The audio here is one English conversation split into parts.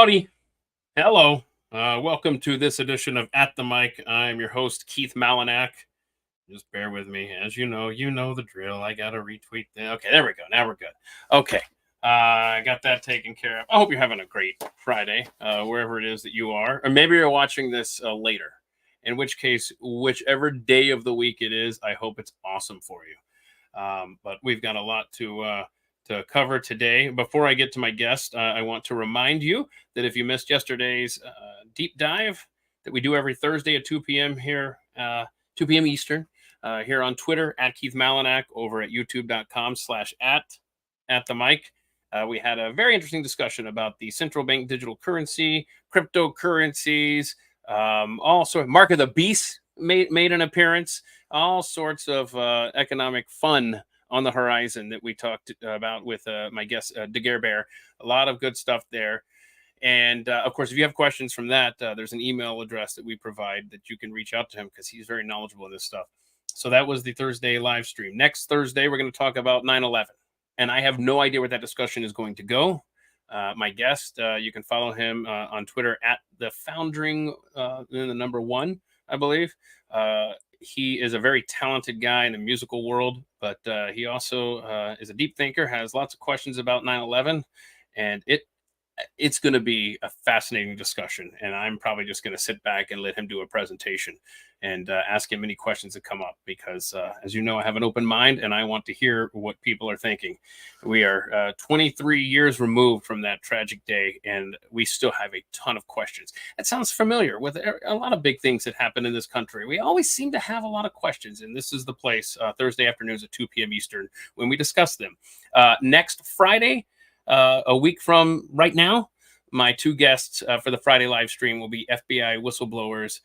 Howdy. Hello. Welcome to this edition of At the Mic. I'm your host, Keith Malinak. Just bear with me. As you know the drill. I got to retweet that. Okay, there we go. Now we're good. Okay. I got that taken care of. I hope you're having a great Friday, wherever it is that you are. Or maybe you're watching this later. In which case, whichever day of the week it is, I hope it's awesome for you. But we've got a lot to cover today. Before I get to my guest, I want to remind you that if you missed yesterday's deep dive that we do every Thursday at 2 p.m. here, 2 p.m. Eastern, here on Twitter at Keith Malinak, over at youtube.com/at the mic. We had a very interesting discussion about the central bank digital currency, cryptocurrencies, also Mark of the Beast made an appearance, all sorts of economic fun on the horizon that we talked about with my guest, Daguerre Bear. A lot of good stuff there. And of course, if you have questions from that, there's an email address that we provide that you can reach out to him because he's very knowledgeable in this stuff. So that was the Thursday live stream. Next Thursday, we're going to talk about 9/11. And I have no idea where that discussion is going to go. My guest, you can follow him on Twitter at the Foundering, the number 1, I believe. He is a very talented guy in the musical world, but he also is a deep thinker, has lots of questions about 9/11, and it's going to be a fascinating discussion. And I'm probably just going to sit back and let him do a presentation and ask him any questions that come up because, as you know, I have an open mind and I want to hear what people are thinking. We are 23 years removed from that tragic day, and we still have a ton of questions. That sounds familiar with a lot of big things that happen in this country. We always seem to have a lot of questions, and this is the place, Thursday afternoons at 2 p.m. Eastern, when we discuss them. Next Friday, a week from right now, my two guests for the Friday live stream will be FBI whistleblowers,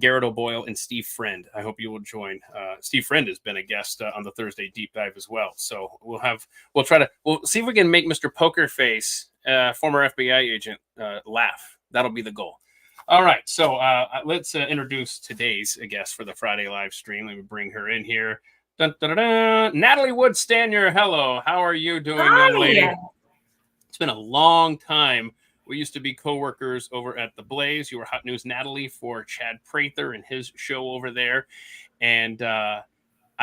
Garrett O'Boyle and Steve Friend. I hope you will join. Steve Friend has been a guest on the Thursday deep dive as well. So we'll see if we can make Mr. Poker Face, former FBI agent, laugh. That'll be the goal. All right. So let's introduce today's guest for the Friday live stream. Let me bring her in here. Dun, dun, dun, dun. Natalie Woods-Stanyer. Hello. How are you doing, young lady? It's been a long time. We used to be coworkers over at The Blaze. You were Hot News Natalie for Chad Prather and his show over there. And I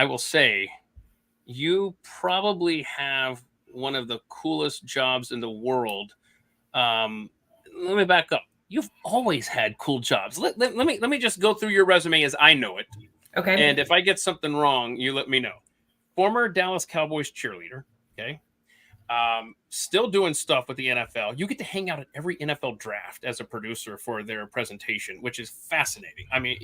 will say, you probably have one of the coolest jobs in the world. Let me back up. You've always had cool jobs. Let me just go through your resume as I know it. Okay. And if I get something wrong, you let me know. Former Dallas Cowboys cheerleader. Okay. Still doing stuff with the NFL. You get to hang out at every NFL draft as a producer for their presentation, which is fascinating. I mean,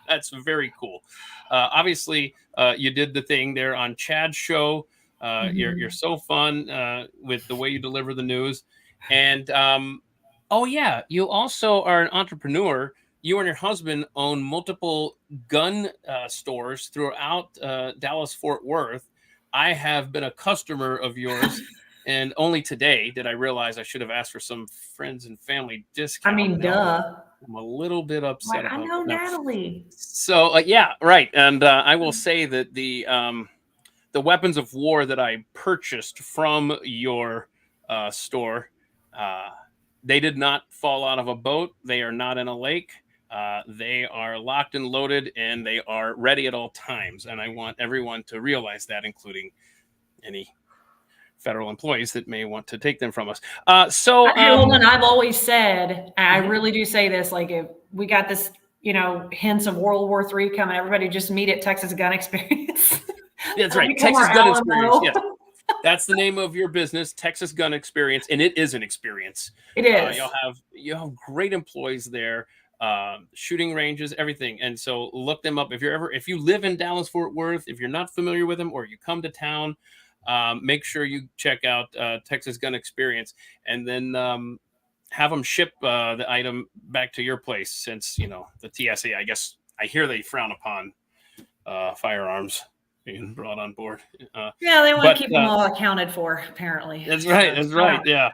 that's very cool. Obviously, you did the thing there on Chad's show. You're so fun with the way you deliver the news. And oh yeah, you also are an entrepreneur. You and your husband own multiple gun stores throughout Dallas-Fort Worth. I have been a customer of yours, and only today did I realize I should have asked for some friends and family discount. I mean, duh. I'm a little bit upset about I know Natalie. So yeah, right. And I will say that the weapons of war that I purchased from your store, they did not fall out of a boat. They are not in a lake. They are locked and loaded, and they are ready at all times. And I want everyone to realize that, including any federal employees that may want to take them from us. Hold on. I've always said, I really do say this, like if we got this, hints of World War III coming, everybody just meet at Texas Gun Experience. That's right. Texas Gun Experience. Yeah. That's the name of your business, Texas Gun Experience. And it is an experience. It is. You'll have great employees there. Shooting ranges, everything. And so look them up. If you live in Dallas-Fort Worth, if you're not familiar with them or you come to town, make sure you check out Texas Gun Experience, and then have them ship the item back to your place, since the TSA, I guess I hear they frown upon firearms being brought on board. Yeah, they want to keep them all accounted for, apparently. That's right. Yeah.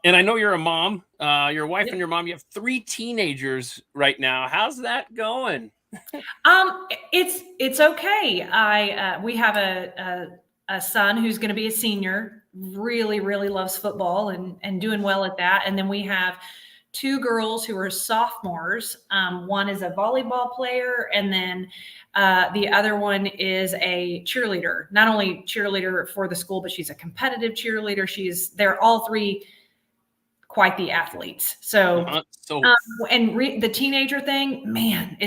And I know you're a mom, your wife and your mom, you have 3 teenagers right now. How's that going? It's okay. We have a son who's going to be a senior really, really loves football and doing well at that. And then we have two girls who are sophomores. One is a volleyball player, and then the other one is a cheerleader. Not only cheerleader for the school, but she's a competitive cheerleader. They're all three quite the athletes. So, the teenager thing, man,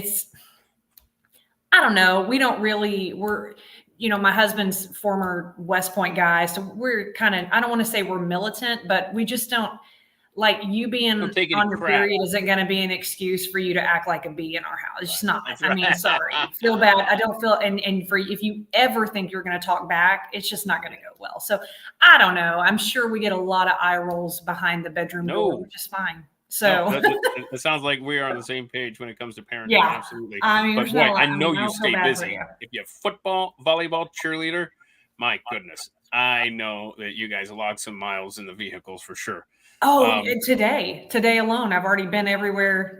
I don't know. My husband's former West Point guy. So we're I don't want to say we're militant, but we just don't, like, you being on your period isn't going to be an excuse for you to act like a bee in our house. It's just not. I mean, sorry. Feel bad. I don't feel, and if you ever think you're going to talk back, it's just not going to go well. So I don't know. I'm sure we get a lot of eye rolls behind the bedroom door, which is fine. So it sounds like we are on the same page when it comes to parenting. Yeah, absolutely. I mean, but boy, I know you stay busy. If you have football, volleyball, cheerleader, my goodness, I know that you guys log some miles in the vehicles for sure. Oh, today alone, I've already been everywhere.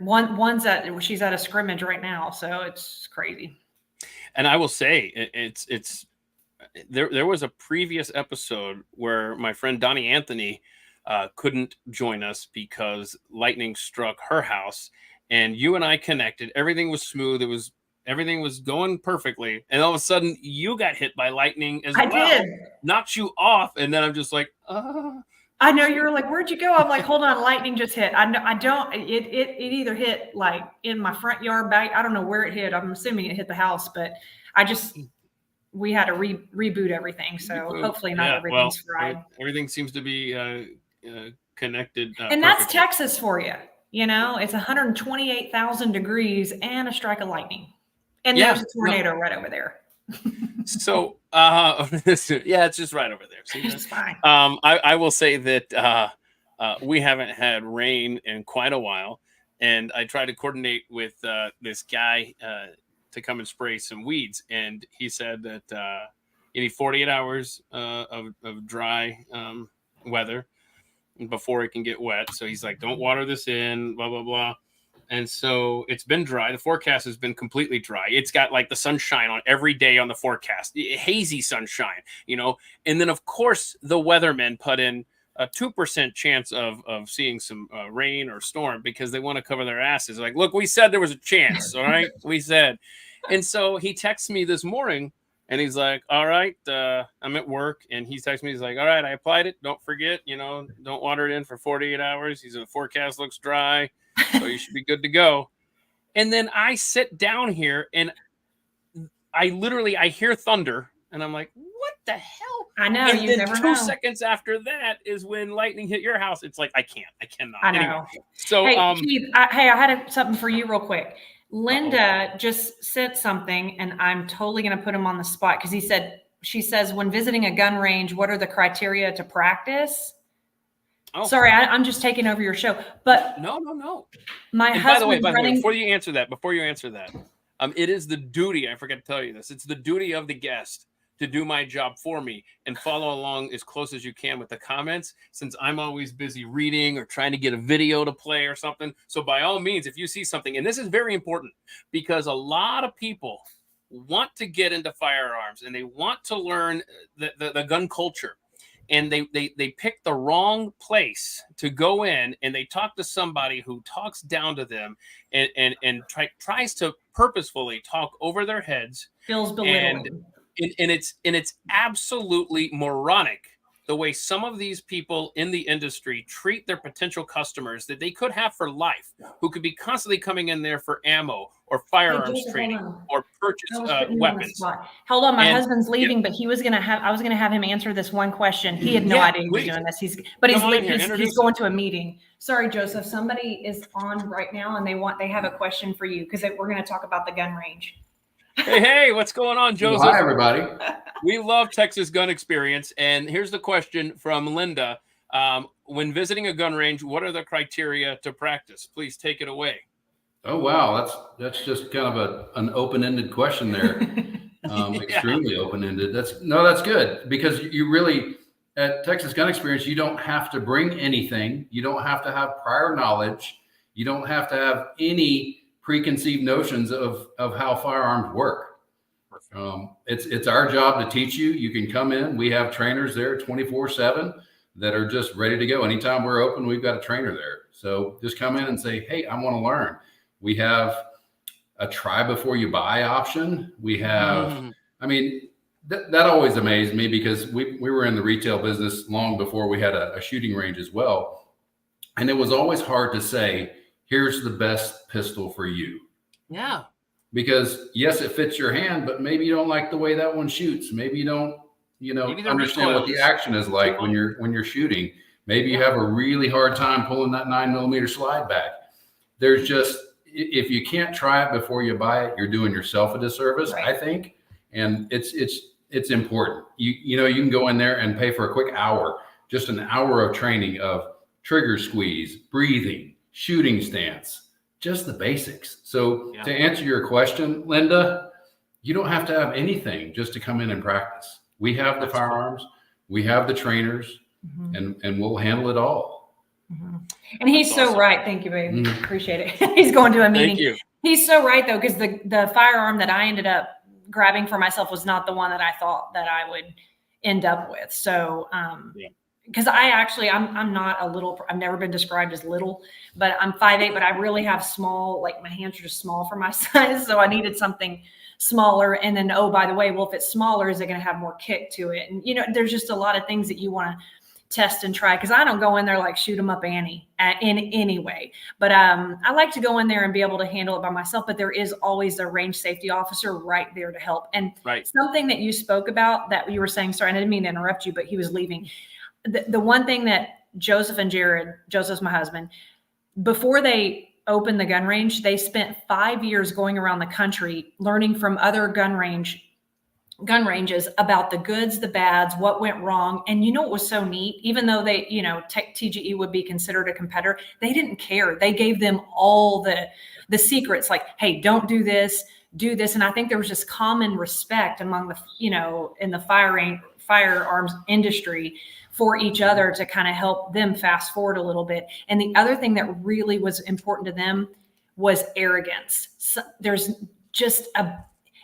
She's at a scrimmage right now, so it's crazy. And I will say, there was a previous episode where my friend Donnie Anthony couldn't join us because lightning struck her house, and you and I connected. Everything was smooth. Everything was going perfectly, and all of a sudden you got hit by lightning as well. I did. Knocked you off, and then I'm just like, I know, you were like, where'd you go? I'm like, hold on, lightning just hit. It either hit like in my front yard back. I don't know where it hit. I'm assuming it hit the house, but we had to reboot everything. So hopefully not everything's fried. Everything seems to be connected. And that's Texas for you. It's 128,000 degrees and a strike of lightning. And there's a tornado right over there. So, it's just right over there. See, it's fine. I will say that we haven't had rain in quite a while, and I tried to coordinate with this guy to come and spray some weeds, and he said that you need 48 hours of dry weather before it can get wet. So he's like, don't water this in, blah blah blah. And so it's been dry. The forecast has been completely dry. It's got like the sunshine on every day on the forecast, hazy sunshine, And then, of course, the weathermen put in a 2% chance of seeing some rain or storm because they want to cover their asses. Like, look, we said there was a chance. All right. We said. And so he texts me this morning and he's like, all right, I'm at work. And he texts me. He's like, all right, I applied it. Don't forget, don't water it in for 48 hours. He's in the forecast looks dry. So you should be good to go. And then I sit down here and I hear thunder and I'm like, what the hell? I know. And you then never 2 know. seconds after that is when lightning hit your house. It's like, I cannot. I know. Anyway, so, hey, Keith, I had something for you real quick. Linda just sent something and I'm totally going to put him on the spot because she says, when visiting a gun range, what are the criteria to practice? Oh. Sorry, I'm just taking over your show. But no. My husband. By the way, before you answer that, it is the duty. I forgot to tell you this. It's the duty of the guest to do my job for me and follow along as close as you can with the comments, since I'm always busy reading or trying to get a video to play or something. So by all means, if you see something, and this is very important because a lot of people want to get into firearms and they want to learn the gun culture. And they pick the wrong place to go in, and they talk to somebody who talks down to them and tries to purposefully talk over their heads. Feels belittling. And it's absolutely moronic the way some of these people in the industry treat their potential customers that they could have for life, who could be constantly coming in there for ammo or firearms training or purchase weapons. Hold on, my husband's leaving, but I was going to have him answer this one question. He had no idea he was doing this. He's going to a meeting. Sorry, Joseph. Somebody is on right now, and they have a question for you because we're going to talk about the gun range. Hey, what's going on, Joseph? Hi, everybody. We love Texas Gun Experience, and here's the question from Linda. When visiting a gun range, what are the criteria to practice? Please take it away. Oh, wow. That's just kind of an open-ended question there. Extremely open-ended. That's good because you really, at Texas Gun Experience, you don't have to bring anything. You don't have to have prior knowledge. You don't have to have any preconceived notions of how firearms work. It's our job to teach you. You can come in. We have trainers there 24/7 that are just ready to go. Anytime we're open, we've got a trainer there. So just come in and say, hey, I want to learn. We have a try before you buy option. We have, I mean, that always amazed me because we were in the retail business long before we had a shooting range as well. And it was always hard to say, here's the best pistol for you. Yeah. Because yes, it fits your hand, but maybe you don't like the way that one shoots. Maybe you don't, understand what the action is like when you're shooting. Maybe you have a really hard time pulling that 9mm slide back. There's just, if you can't try it before you buy it, you're doing yourself a disservice, I think. And it's important. You can go in there and pay for a quick hour, just an hour of training of trigger squeeze, breathing, shooting stance, just the basics. So to answer your question, Linda, you don't have to have anything just to come in and practice. We have the firearms, we have the trainers, and we'll handle it all. And he's so right. Thank you, babe. Appreciate it. He's going to a meeting. Thank you. He's so right though, because the firearm that I ended up grabbing for myself was not the one that I thought that I would end up with. So, because I'm not a little, I've never been described as little, but I'm 5'8", but I really have small, like my hands are just small for my size. So I needed something smaller. And then, oh, by the way, well, if it's smaller, is it going to have more kick to it? And, there's just a lot of things that you want to test and try. Cause I don't go in there like shoot 'em up Annie in any way, but I like to go in there and be able to handle it by myself. But there is always a range safety officer right there to help. And something that you spoke about that you were saying, sorry, I didn't mean to interrupt you, but he was leaving. The one thing that Joseph and Jared, Joseph's my husband, before they opened the gun range, they spent 5 years going around the country learning from other gun ranges about the goods, the bads, what went wrong. And what was so neat, even though they, TGE would be considered a competitor, they didn't care. They gave them all the secrets, like, hey, don't do this, do this. And I think there was just common respect among the, in the firearms industry for each other to kind of help them fast forward a little bit. And the other thing that really was important to them was arrogance. So there's just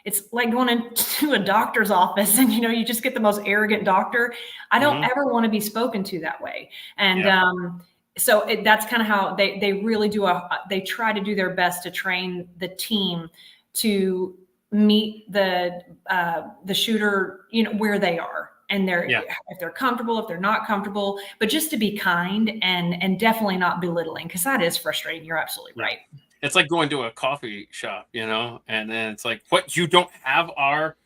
it's like going into a doctor's office and, you just get the most arrogant doctor. I don't ever want to be spoken to that way. And so that's kind of how they really do they try to do their best to train the team to meet the shooter, where they are. And if they're comfortable, if they're not comfortable, but just to be kind and definitely not belittling, because that is frustrating. You're absolutely right. It's like going to a coffee shop, and then it's like, what, you don't have our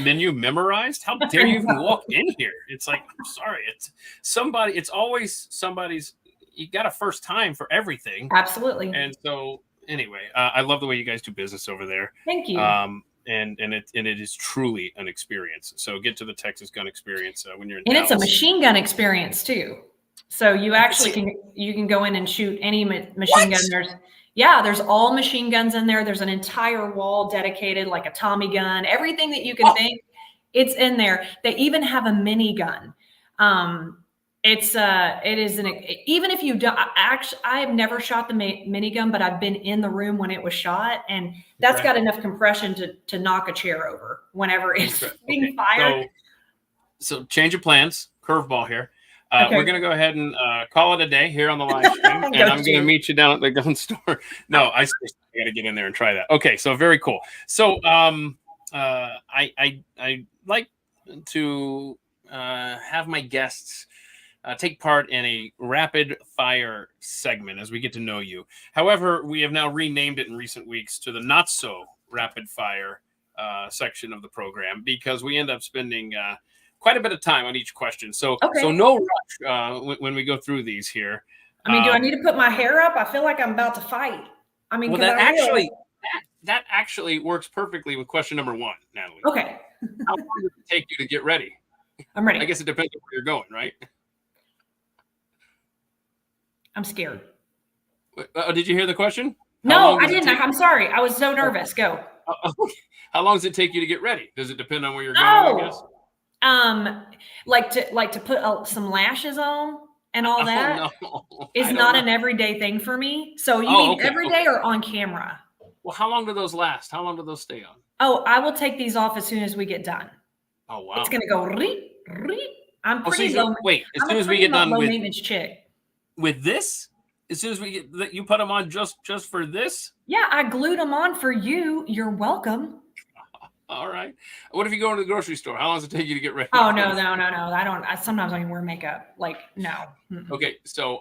menu memorized? How dare you even walk in here? It's like, I'm sorry. It's always somebody's, you got a first time for everything. Absolutely. And so anyway, I love the way you guys do business over there. Thank you. And it is truly an experience. So get to the Texas Gun Experience when you're in Dallas. It's a machine gun experience too. So you actually can go in and shoot any machine gun. There's all machine guns in there. There's an entire wall dedicated, like a Tommy gun, everything that you can think, it's in there. They even have a mini gun. It is even if you don't, I have never shot the minigun, but I've been in the room when it was shot, and that's got enough compression to knock a chair over whenever it's being fired. So change of plans, curveball here. We're going to go ahead and call it a day here on the live stream, and I'm going to meet you down at the gun store. No, I got to get in there and try that. Okay, so very cool. So I like to have my guests take part in a rapid fire segment as we get to know you. However, we have now renamed it in recent weeks to the not so rapid fire section of the program, because we end up spending quite a bit of time on each question. So no rush when we go through these here. I mean, do I need to put my hair up? I feel like I'm about to fight. I mean, that actually works perfectly with question number 1, Natalie. Okay. How long does it take you to get ready? I'm ready. I guess it depends on where you're going, right? I'm scared. Did you hear the question? No, I didn't. I'm sorry. I was so nervous. Go. How long does it take you to get ready? Does it depend on where you're going, I guess? Like to put some lashes on and all that. No. It's not an everyday thing for me. So you mean every day or on camera? Well, how long do those last? How long do those stay on? Oh, I will take these off as soon as we get done. Oh, wow. It's gonna go reet, reet. I'm Oh, so pretty you low. wait, as I'm soon a as we pretty get done low with maintenance chick. this, as soon as we get you put them on just for this? Yeah, I glued them on for you. You're welcome. All right. What if you go into the grocery store? How long does it take you to get ready? Oh no. Sometimes I don't even wear makeup. Like, no. Mm-mm. Okay, so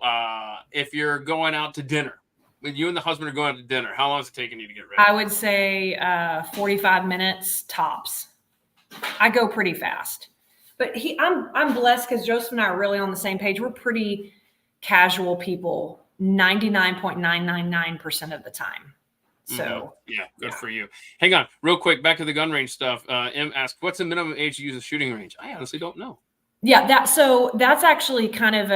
if you're going out to dinner, when you and the husband are going out to dinner, how long is it taking you to get ready? I would say 45 minutes tops. I go pretty fast. But I'm blessed because Joseph and I are really on the same page. We're pretty casual people 99.999% of the time. So yeah, good for you. Hang on, real quick, back to the gun range stuff. M asked, "What's the minimum age to use a shooting range?" I honestly don't know. Yeah, that's actually kind of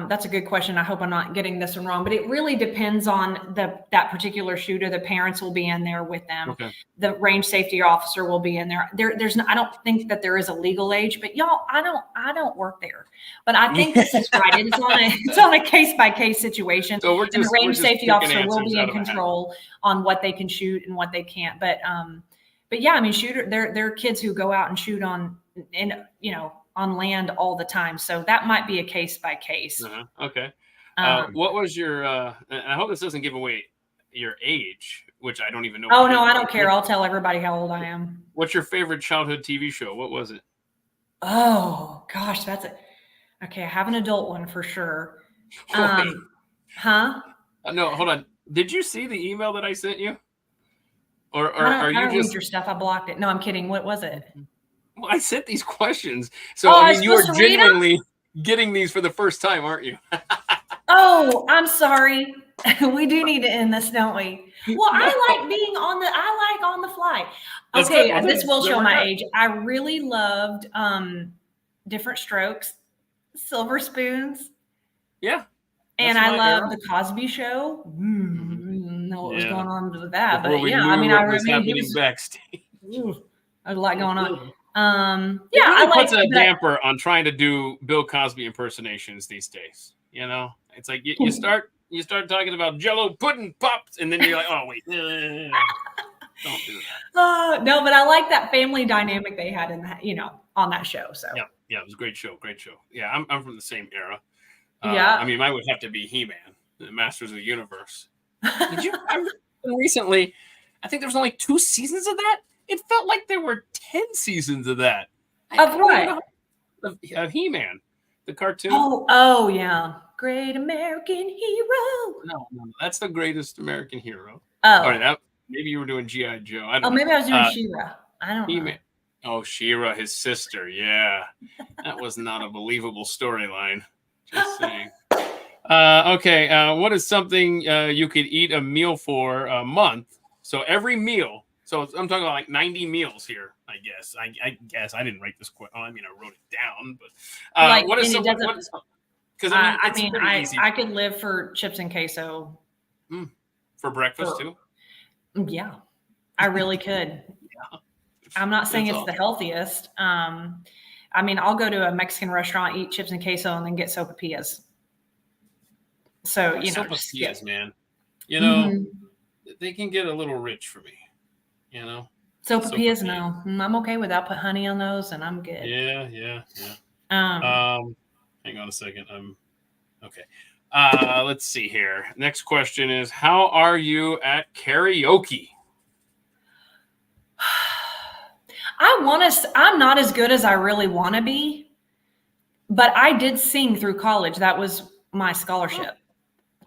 that's a good question. I hope I'm not getting this one wrong, but it really depends on that particular shooter. The parents will be in there with them. Okay. The range safety officer will be in there. There's no, I don't think that there is a legal age, but y'all, I don't work there, but I think this is right. It's on a case by case situation. So and the range safety officer will be in control on what they can shoot and what they can't. But yeah, I mean, there are kids who go out and shoot on on land all the time. So that might be a case by case. Okay. What was your, and I hope this doesn't give away your age, which I don't even know. Oh, no, I don't care. I'll tell everybody how old I am. What's your favorite childhood TV show? What was it? Oh, gosh, okay. I have an adult one for sure. No, hold on. Did you see the email that I sent you? Or I don't read your stuff. I blocked it. No, I'm kidding. What was it? Well, I sent these questions. So, I mean, you are genuinely getting these for the first time, aren't you? Oh, I'm sorry. We do need to end this, don't we? Well, I like on the fly. Okay, well, this will show my age. I really loved Different Strokes, Silver Spoons. Yeah. And I love The Cosby Show. Know what was going on with that. But yeah, I mean, what was happening backstage. There's a lot going on. Yeah, it really puts a damper on trying to do Bill Cosby impersonations these days. You know, it's like you start talking about Jell-O pudding pops, and then you're like, oh wait, don't do that. No, but I like that family dynamic they had in that, on that show. So yeah, it was a great show. Yeah, I'm from the same era. Yeah, I mean, mine would have to be He-Man, the Masters of the Universe. Did you? Recently, I think there was only 2 seasons of that. It felt like there were 10 seasons of that. Of what? Of He-Man, the cartoon. Oh yeah. Great American Hero. No, that's the greatest American hero. Oh. All right, maybe you were doing G.I. Joe. I don't know. Maybe I was doing She-Ra. I don't know. Oh, She-Ra, his sister. Yeah. That was not a believable storyline. Just saying. Okay. What is something you could eat a meal for a month? So every meal. So I'm talking about like 90 meals here, I guess. I guess I didn't write this question. I mean, I wrote it down, but what is something? Because I could live for chips and queso. For breakfast too? Yeah, I really could. Yeah. I'm not saying it's the healthiest. I mean, I'll go to a Mexican restaurant, eat chips and queso, and then get sopapillas. So, sopapillas, man. They can get a little rich for me. Sopapillas, no. I'm okay with that. Put honey on those, and I'm good. Yeah. Hang on a second. Okay. Let's see here. Next question is, how are you at karaoke? I'm not as good as I really want to be, but I did sing through college. That was my scholarship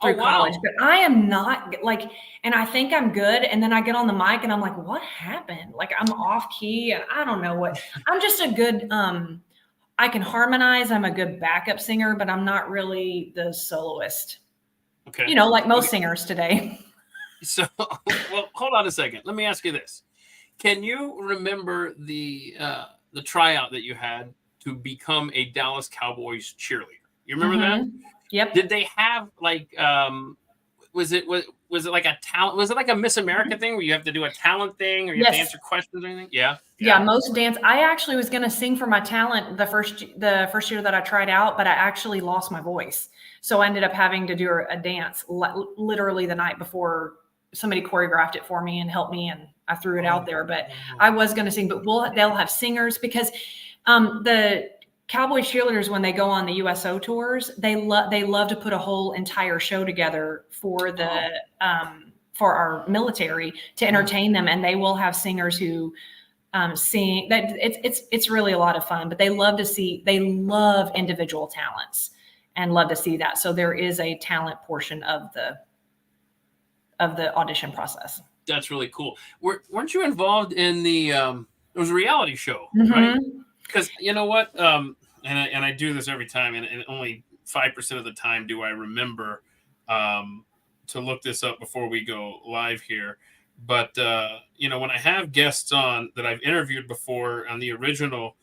through college, but I am not and I think I'm good. And then I get on the mic and I'm like, what happened? Like I'm off key and I don't know what. I'm just a good, I can harmonize. I'm a good backup singer, but I'm not really the soloist. Okay. Like most singers today. So, well, hold on a second. Let me ask you this. Can you remember the tryout that you had to become a Dallas Cowboys cheerleader? You remember that? Yep. Did they have was it like a talent? Was it like a Miss America thing where you have to do a talent thing or you have to answer questions or anything? Yeah. Most dance. I actually was going to sing for my talent the first year that I tried out, but I actually lost my voice. So I ended up having to do a dance literally the night before somebody choreographed it for me and helped me, and I threw it out there. But I was going to sing, but they'll have singers, because the Cowboys cheerleaders, when they go on the USO tours, they love to put a whole entire show together for the for our military to entertain them, and they will have singers who sing. That it's really a lot of fun. But they love individual talents and love to see that. So there is a talent portion of the audition process. That's really cool. Weren't you involved in the it was a reality show, Mm-hmm. right? Because you know what, and I do this every time, and only 5% of the time do I remember to look this up before we go live here. But you know, when I have guests on that I've interviewed before on the original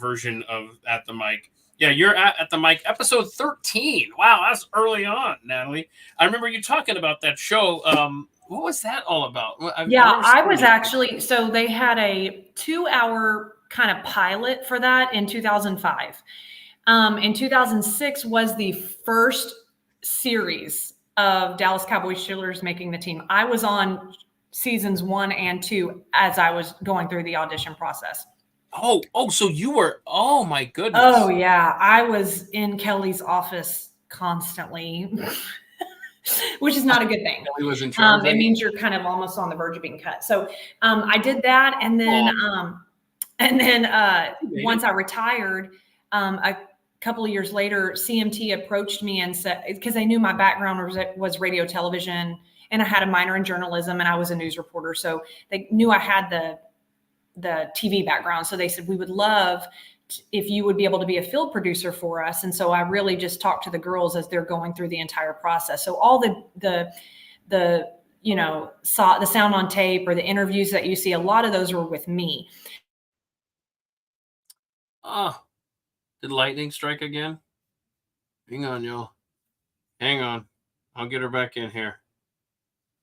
version of At the Mic. Yeah, you're at the Mic, episode 13. Wow, that's early on, Natalie. I remember you talking about that show. What was that all about? I was actually, so they had a 2-hour kind of pilot for that in 2005. In 2006 was the first series of Dallas Cowboys cheerleaders making the team. I was on seasons 1 and 2 as I was going through the audition process. Oh, so you were, oh my goodness. Oh yeah. I was in Kelly's office constantly, which is not a good thing. Kelly was in charge. It means you're kind of almost on the verge of being cut. So I did that. And then, once I retired, a couple of years later, CMT approached me and said, because they knew my background was radio, television, and I had a minor in journalism, and I was a news reporter. So they knew I had the TV background. So they said, we would love if you would be able to be a field producer for us. And so I really just talked to the girls as they're going through the entire process. So all the you know, the sound on tape or the interviews that you see, a lot of those were with me. Oh, did lightning strike again? Hang on, y'all. Hang on. I'll get her back in here.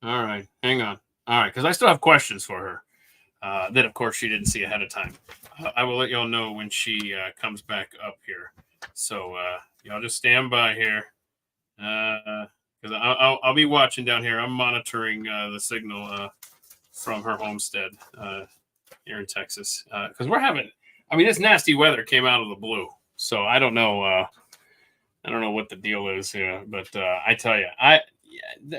All right. Hang on. All right. Because I still have questions for her. That, of course, she didn't see ahead of time. I will let y'all know when she comes back up here. So y'all just stand by here. Because I'll be watching down here. I'm monitoring the signal from her homestead here in Texas. Because we're having, I mean, this nasty weather came out of the blue. So I don't know what the deal is here. But I tell you,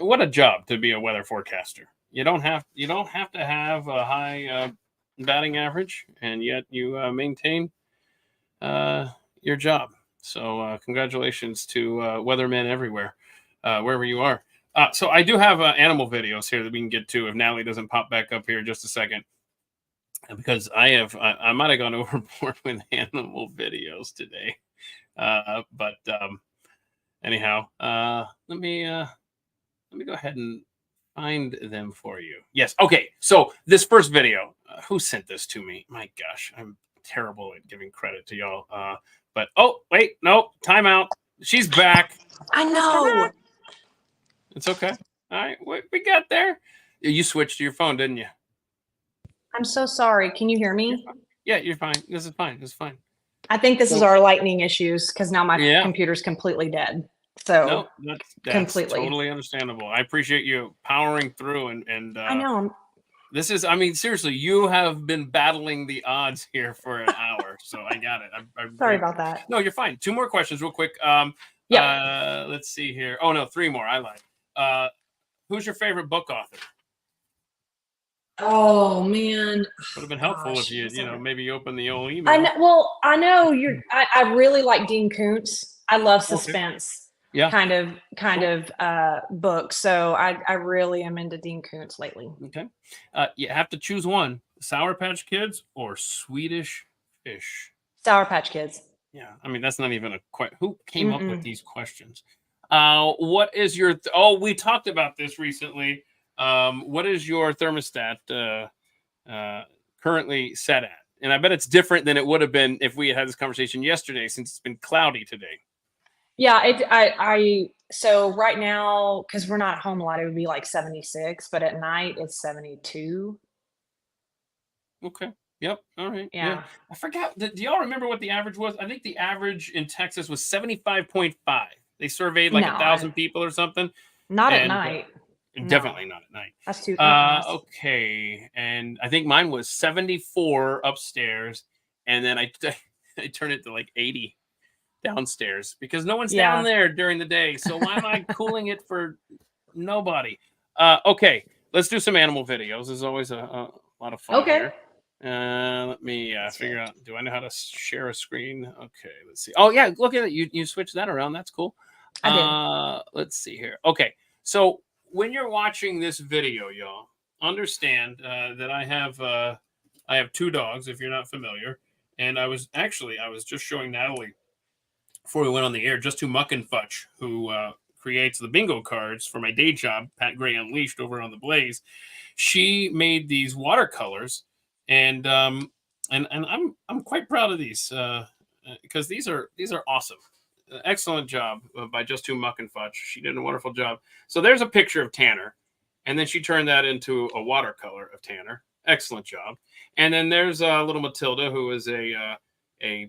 what a job to be a weather forecaster. You don't have to have a high batting average, and yet you maintain your job. So congratulations to weathermen everywhere, wherever you are. So I do have animal videos here that we can get to if Natalie doesn't pop back up here in just a second, because I might have gone overboard with animal videos today. But anyhow, let me go ahead and find them for you. Yes. Okay. So this first video, who sent this to me? My gosh, I'm terrible at giving credit to y'all. But oh wait, no, timeout. She's back. I know. It's okay. All right, we got there. You switched to your phone, didn't you? I'm so sorry. Can you hear me? Yeah, you're fine. This is fine. This is fine. I think this is our lightning issues because now my computer's completely dead. So no, that's completely totally understandable. I appreciate you powering through and I know. This is, I mean, seriously, you have been battling the odds here for an hour, so I got it. I'm sorry about that. No, you're fine. 2 more questions, real quick. Let's see here. Oh no, 3 more. I lied. Who's your favorite book author? Oh man, would have been helpful if you maybe open the old email. I know you're. I really like Dean Koontz. I love suspense. Yeah. Kind of books. So I really am into Dean Koontz lately. Okay. You have to choose one: Sour Patch Kids or Swedish Fish. Sour Patch Kids. Yeah, I mean that's not even a question. Who came up with these questions? What is your? We talked about this recently. What is your thermostat currently set at? And I bet it's different than it would have been if we had this conversation yesterday, since it's been cloudy today. Yeah, so right now, because we're not home a lot, it would be like 76, but at night it's 72. Okay. Yep. All right. Yeah. I forgot. Do y'all remember what the average was? I think the average in Texas was 75.5. They surveyed like 1,000 people or something. Not at night. No. Definitely not at night. That's too fast. Okay, and I think mine was 74 upstairs, and then I I turned it to like 80 downstairs because no one's down there during the day. So why am I cooling it for nobody? Okay, let's do some animal videos. There's always a lot of fun Okay. here. Let me figure out. Do I know how to share a screen? Okay, let's see. Oh yeah, look at it. You switched that around. That's cool. I did. Let's see here. Okay, so when you're watching this video, y'all, understand that I have 2 dogs. If you're not familiar, and I was just showing Natalie before we went on the air, just to Muck and Futch, who creates the bingo cards for my day job, Pat Gray Unleashed, over on the Blaze. She made these watercolors, and I'm quite proud of these because these are awesome. Excellent job by Just to Muck and Futch. She did a wonderful job. So there's a picture of Tanner, and then she turned that into a watercolor of Tanner. Excellent job. And then there's little Matilda, who is a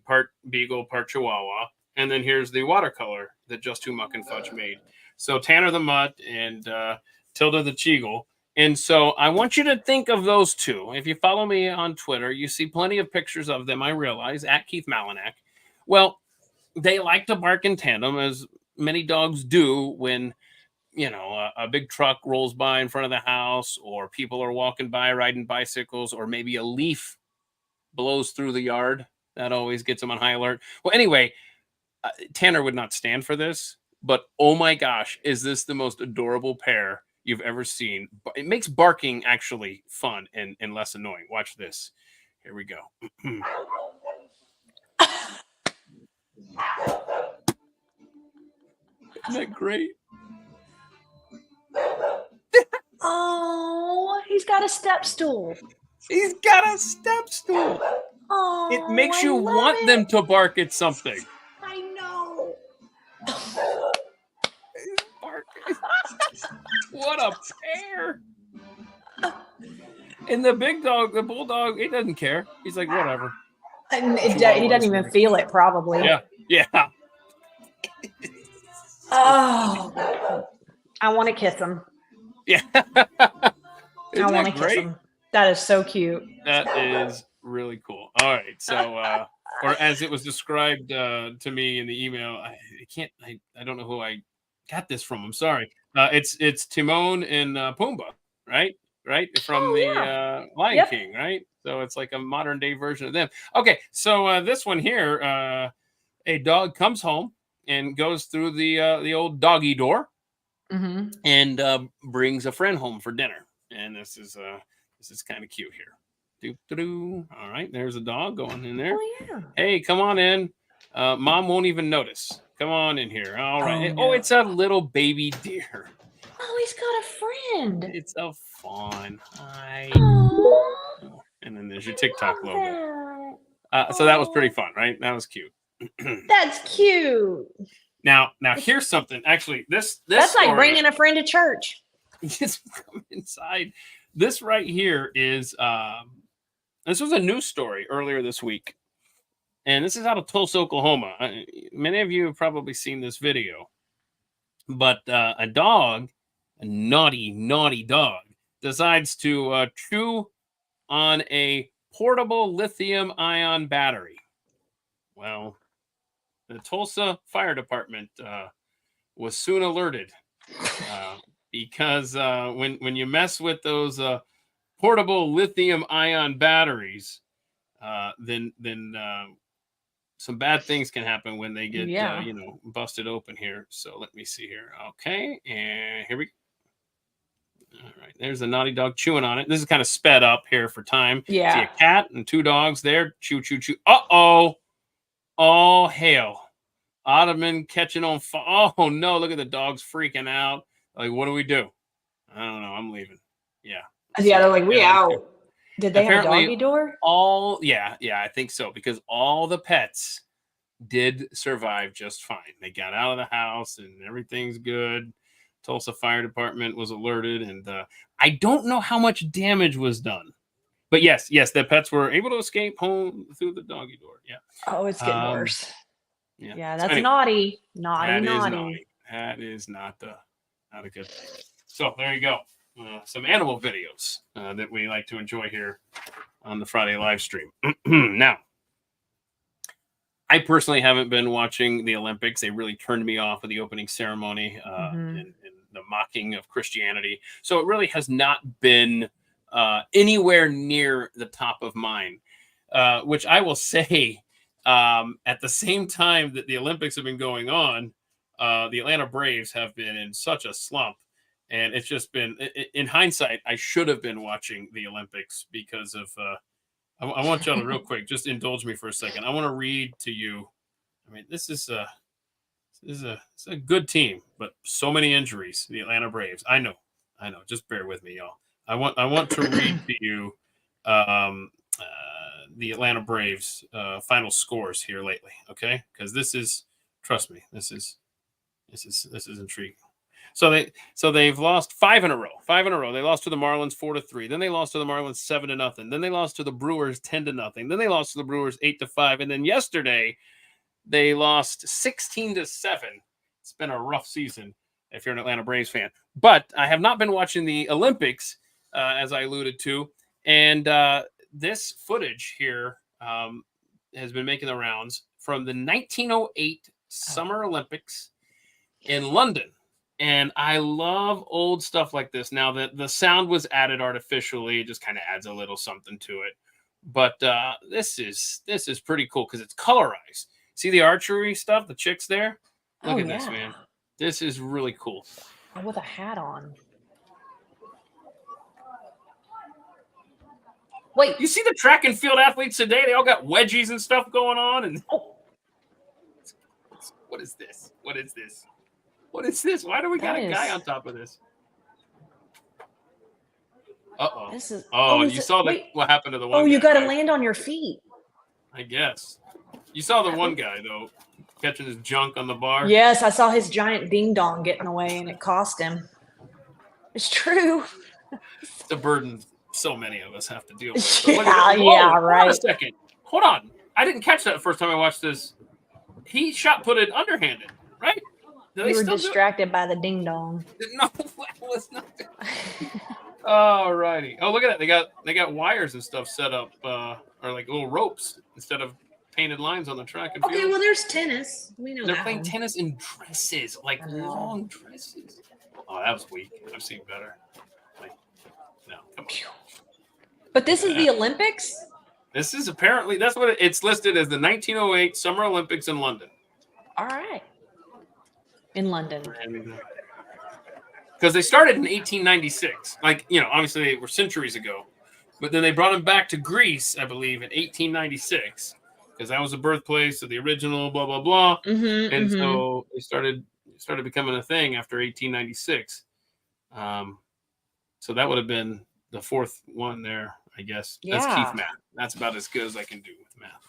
part beagle, part Chihuahua. And then here's the watercolor that Just to Muck and Futch made. So Tanner the Mutt and Tilda the Cheagle. And so I want you to think of those 2. If you follow me on Twitter, you see plenty of pictures of them, I realize, at Keith Malinak. Well, they like to bark in tandem, as many dogs do when, a big truck rolls by in front of the house, or people are walking by riding bicycles, or maybe a leaf blows through the yard. That always gets them on high alert. Well, anyway, Tanner would not stand for this, but oh my gosh, is this the most adorable pair you've ever seen? It makes barking actually fun and less annoying. Watch this. Here we go. Isn't that great? Oh, he's got a step stool. He's got a step stool. Oh, It makes I you love want it. them to bark at something. I know. He's barking. What a pair. And the big dog, the bulldog, he doesn't care. He's like, whatever. And he doesn't even feel it, probably. Yeah. Oh, I want to kiss him. Yeah. I want to kiss him. That is so cute. That is really cool. All right. So, or as it was described to me in the email, I don't know who I got this from. I'm sorry. It's Timon and Pumbaa, right? From the Lion King, right? So it's like a modern day version of them. Okay. So this one here, a dog comes home and goes through the old doggy door, and brings a friend home for dinner. And this is kind of cute here. All right, there's a dog going in there. Oh yeah. Hey, come on in. Mom won't even notice. Come on in here. All right. Oh, no. It's a little baby deer. Oh, he's got a friend. It's a fawn. Hi. Aww. And then there's your TikTok Love logo. that. So that was pretty fun, right? That was cute. That's cute. Now here's something. Actually, this That's story, like bringing a friend to church. just come inside. This right here is this was a news story earlier this week, and this is out of Tulsa, Oklahoma. Many of you have probably seen this video, but a dog, a naughty dog, decides to chew on a portable lithium-ion battery. Well, the Tulsa Fire Department was soon alerted because when you mess with those portable lithium-ion batteries, then some bad things can happen when they get busted open here. So let me see here. Okay, and here we go. All right, there's a naughty dog chewing on it. This is kind of sped up here for time. Yeah. See a cat and 2 dogs there. Chew. Uh-oh. All hail. Ottoman catching on fire. Oh, no. Look at the dogs freaking out. Like, what do we do? I don't know. I'm leaving. Yeah. Yeah, they're like, we out. Did they have a Apparently, doggy door? Yeah, I think so. Because all the pets did survive just fine. They got out of the house and everything's good. Tulsa Fire Department was alerted. And I don't know how much damage was done. But yes, the pets were able to escape home through the doggy door. Yeah. Oh, it's getting worse. Yeah, that's anyway, naughty. That is naughty. That is not a good thing. So there you go. Some animal videos that we like to enjoy here on the Friday live stream. Now, I personally haven't been watching the Olympics. They really turned me off with the opening ceremony and the mocking of Christianity. So it really has not been anywhere near the top of mine, which I will say at the same time that the Olympics have been going on, the Atlanta Braves have been in such a slump. And it's just been, in hindsight, I should have been watching the Olympics because of, I want y'all to real quick, just indulge me for a second. I want to read to you. I mean, this is a good team, but so many injuries, the Atlanta Braves. I know. Just bear with me, y'all. I want to read to you the Atlanta Braves final scores here lately, okay? Because trust me, this is intriguing. So they've lost 5 in a row. 5 in a row. They lost to the Marlins 4-3. Then they lost to the Marlins 7-0. Then they lost to the Brewers 10-0. Then they lost to the Brewers 8-5. And then yesterday they lost 16-7. It's been a rough season if you're an Atlanta Braves fan. But I have not been watching the Olympics, as I alluded to. And this footage here has been making the rounds from the 1908 Summer Olympics in London. And I love old stuff like this. Now that the sound was added artificially, it just kind of adds a little something to it. But this is pretty cool because it's colorized. See the archery stuff, the chicks there? Look at this, man. This is really cool. With a hat on. Wait, you see the track and field athletes today? They all got wedgies and stuff going on. And what is this? What is this? What is this? Why do we got a guy on top of this? Uh-oh. You saw what happened to the one guy. You got to land on your feet. I guess. You saw the one guy, though, catching his junk on the bar. Yes, I saw his giant ding-dong getting away, and it cost him. It's true. It's a burden so many of us have to deal with. Right. Hold on a second. Hold on. I didn't catch that the first time I watched this. He shot-putted underhanded, right? You were distracted by the ding dong. No, it was not. All righty. Oh, look at that. They got wires and stuff set up, or like little ropes instead of painted lines on the track and field. Okay, well, there's tennis. We know they're playing tennis in dresses, like long dresses. Oh, that was weak. I've seen better. No, come on. But this is the Olympics? This is apparently, that's what it's listed as, the 1908 Summer Olympics in London. All right. In London. Because they started in 1896. Like, obviously they were centuries ago. But then they brought them back to Greece, I believe, in 1896. Because that was the birthplace of the original blah, blah, blah. So they started becoming a thing after 1896. So that would have been the fourth one there, I guess. That's Keith math. That's about as good as I can do with math.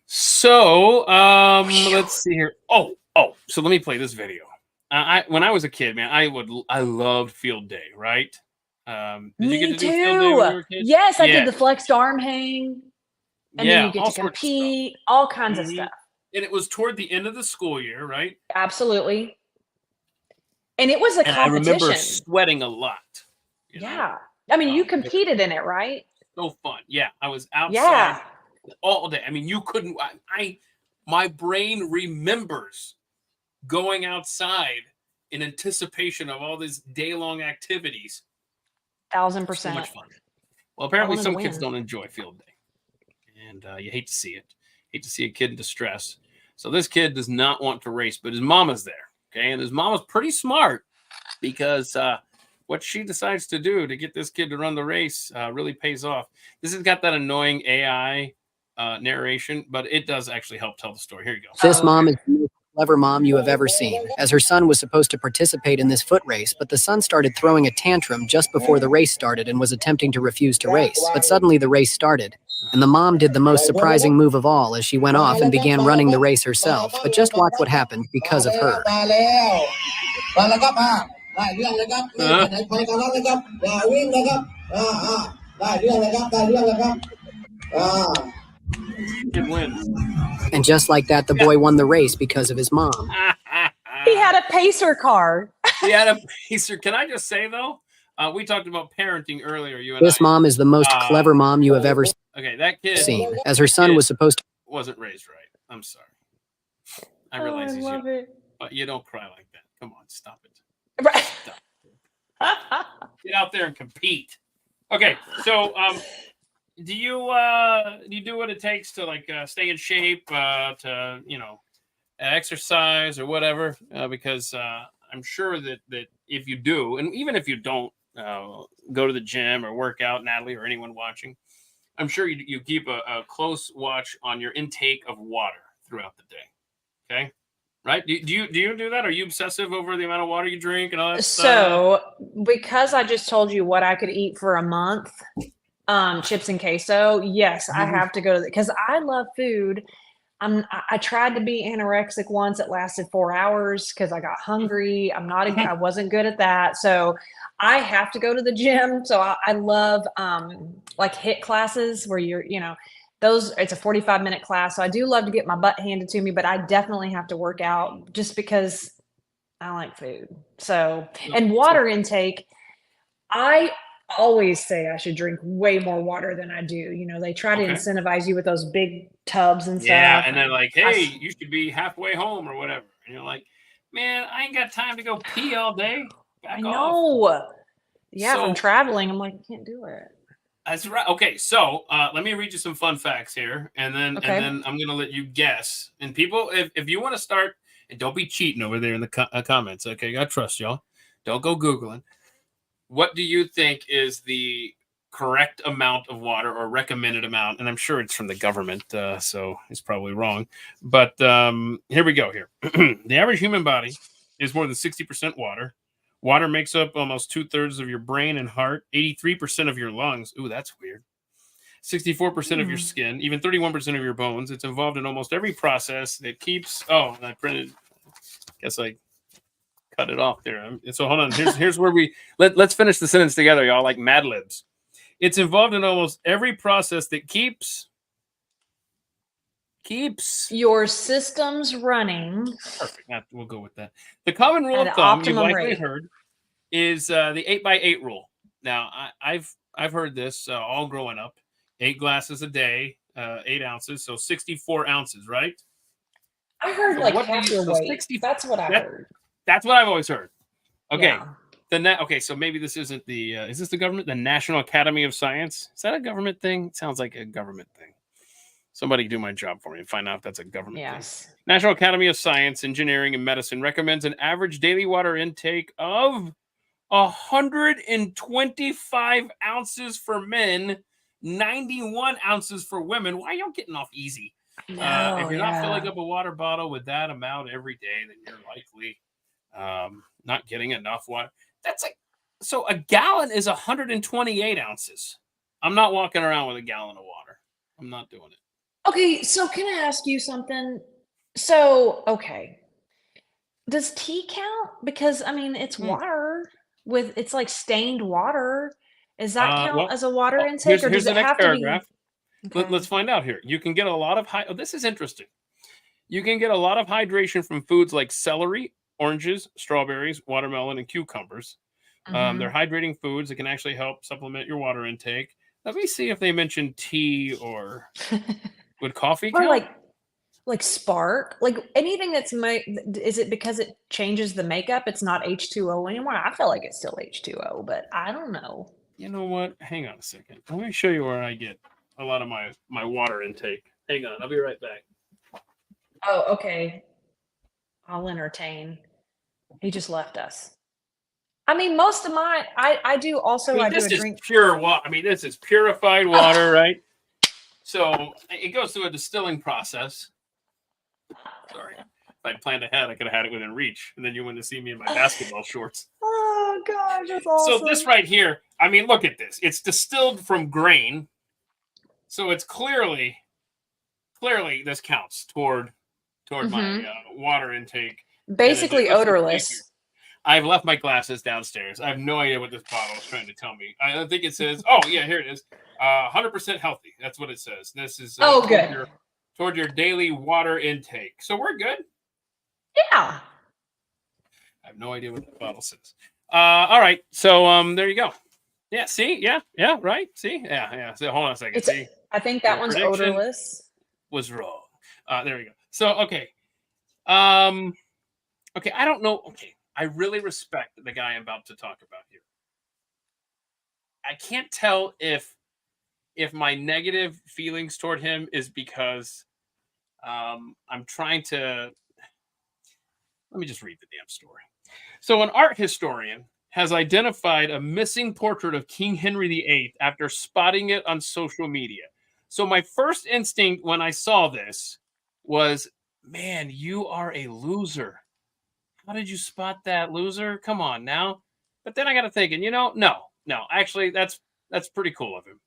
So let's see here. So let me play this video. When I was a kid, man, I loved field day, right? Did you get to do field day when you were a kid? Yes, I did the flexed arm hang. And then you get to compete, all kinds of stuff. And it was toward the end of the school year, right? Absolutely. And it was a competition. I remember sweating a lot. Yeah. I mean, you competed in it, right? So fun. Yeah. I was outside all day. I mean, you couldn't, my brain remembers going outside in anticipation of all these day-long activities. 1,000%. So much fun. Well, apparently some kids don't enjoy field day. And you hate to see it. Hate to see a kid in distress. So this kid does not want to race, but his mama's there. Okay. And his mama's pretty smart because what she decides to do to get this kid to run the race really pays off. This has got that annoying AI narration, but it does actually help tell the story. Here you go. This mom is the most clever mom you have ever seen, as her son was supposed to participate in this foot race, but the son started throwing a tantrum just before the race started and was attempting to refuse to race. But suddenly the race started, and the mom did the most surprising move of all as she went off and began running the race herself. But just watch what happened because of her. Kid wins. And just like that, the boy won the race because of his mom. He had a pacer car. He had a pacer. Can I just say though? We talked about parenting earlier. You and This I. mom is the most clever mom you have ever Okay, that kid seen, as her son was supposed to. wasn't raised right. I'm sorry. I Oh, realize I he's love young, it. but you don't cry like that. Come on, stop it. Right. Stop. Get out there and compete. Okay, so do you do what it takes to like stay in shape, to exercise or whatever? Because I'm sure that if you do, and even if you don't go to the gym or work out, Natalie, or anyone watching, I'm sure you keep a close watch on your intake of water throughout the day. Okay, right? Do you do that? Are you obsessive over the amount of water you drink and all that stuff? So, because I just told you what I could eat for a month, chips and queso, yes, I have to go to because I love food. I tried to be anorexic once. It lasted 4 hours because I got hungry. I wasn't good at that. So I have to go to the gym. So I love like HIIT classes where it's a 45-minute class. So I do love to get my butt handed to me, but I definitely have to work out just because I like food. So, and water intake, I always say I should drink way more water than I do. They try to incentivize you with those big tubs and stuff. Yeah, and they're like, hey, you should be halfway home or whatever. And you're like, man, I ain't got time to go pee all day. Back I off. know. Yeah, if So- I'm traveling, I'm like, I can't do it. That's right. Okay, so let me read you some fun facts here, and then I'm gonna let you guess. And people, if you want to start, and don't be cheating over there in the comments. Okay, I trust y'all. Don't go Googling. What do you think is the correct amount of water or recommended amount? And I'm sure it's from the government, so it's probably wrong. But here we go. Here, the average human body is more than 60% water. Water makes up almost 2/3 of your brain and heart, 83% of your lungs. Ooh, that's weird. 64% of your skin, even 31% of your bones. It's involved in almost every process that keeps. Oh, and I printed. Guess I cut it off there. So hold on. Here's where let's finish the sentence together, y'all. Like Mad Libs. It's involved in almost every process that keeps your system's running. Perfect. We'll go with that. The common rule of thumb you've likely heard is the 8x8 rule. Now, I've heard this all growing up. 8 glasses a day, 8 ounces, so 64 ounces, right? I heard so like half your weight. That's what I heard. That's what I've always heard. Okay. Yeah. Okay, so maybe this isn't the is this the government? The National Academy of Science? Is that a government thing? It sounds like a government thing. Somebody do my job for me and find out if that's a government thing. National Academy of Science, Engineering, and Medicine recommends an average daily water intake of 125 ounces for men, 91 ounces for women. Why are y'all getting off easy? If you're not filling up a water bottle with that amount every day, then you're likely not getting enough water. That's so a gallon is 128 ounces. I'm not walking around with a gallon of water. I'm not doing it. Okay, so can I ask you something? So, okay. Does tea count? Because I mean, it's water it's like stained water. Does that count as a water intake, or does it have paragraph. to be? Okay. Let's find out here. You can get a lot of this is interesting. You can get a lot of hydration from foods like celery, oranges, strawberries, watermelon, and cucumbers. They're hydrating foods that can actually help supplement your water intake. Let me see if they mention tea or would coffee count? Or like Spark, like anything that's is it because it changes the makeup? It's not H2O anymore. I feel like it's still H2O, but I don't know. You know what? Hang on a second. Let me show you where I get a lot of my water intake. Hang on. I'll be right back. Oh, okay. I'll entertain. He just left us. I mean, most of mine, I do also. I do a drink. Pure water. I mean, this is purified water, right? So it goes through a distilling process. Sorry. If I'd planned ahead, I could have had it within reach. And then you wouldn't see me in my basketball shorts. Oh, gosh, that's awesome. So this right here, I mean, look at this. It's distilled from grain. So it's clearly this counts toward my water intake. Basically odorless. I've left my glasses downstairs. I have no idea what this bottle is trying to tell me. I think it says, oh, yeah, here it is. 100% healthy. That's what it says. This is good. Toward your daily water intake. So we're good. Yeah. I have no idea what that bottle says. All right. So there you go. Yeah. See. Yeah. Right. See. Yeah. So hold on a second. See. I think that Your one's prediction odorless. was wrong. There we go. So okay. Okay. I don't know. Okay. I really respect the guy I'm about to talk about here. I can't tell if my negative feelings toward him is because I'm trying to. Let me just read the damn story. So, an art historian has identified a missing portrait of King Henry VIII after spotting it on social media. So, my first instinct when I saw this was, man, you are a loser. How did you spot that, loser? Come on now. But then I got to thinking, no. Actually, that's pretty cool of him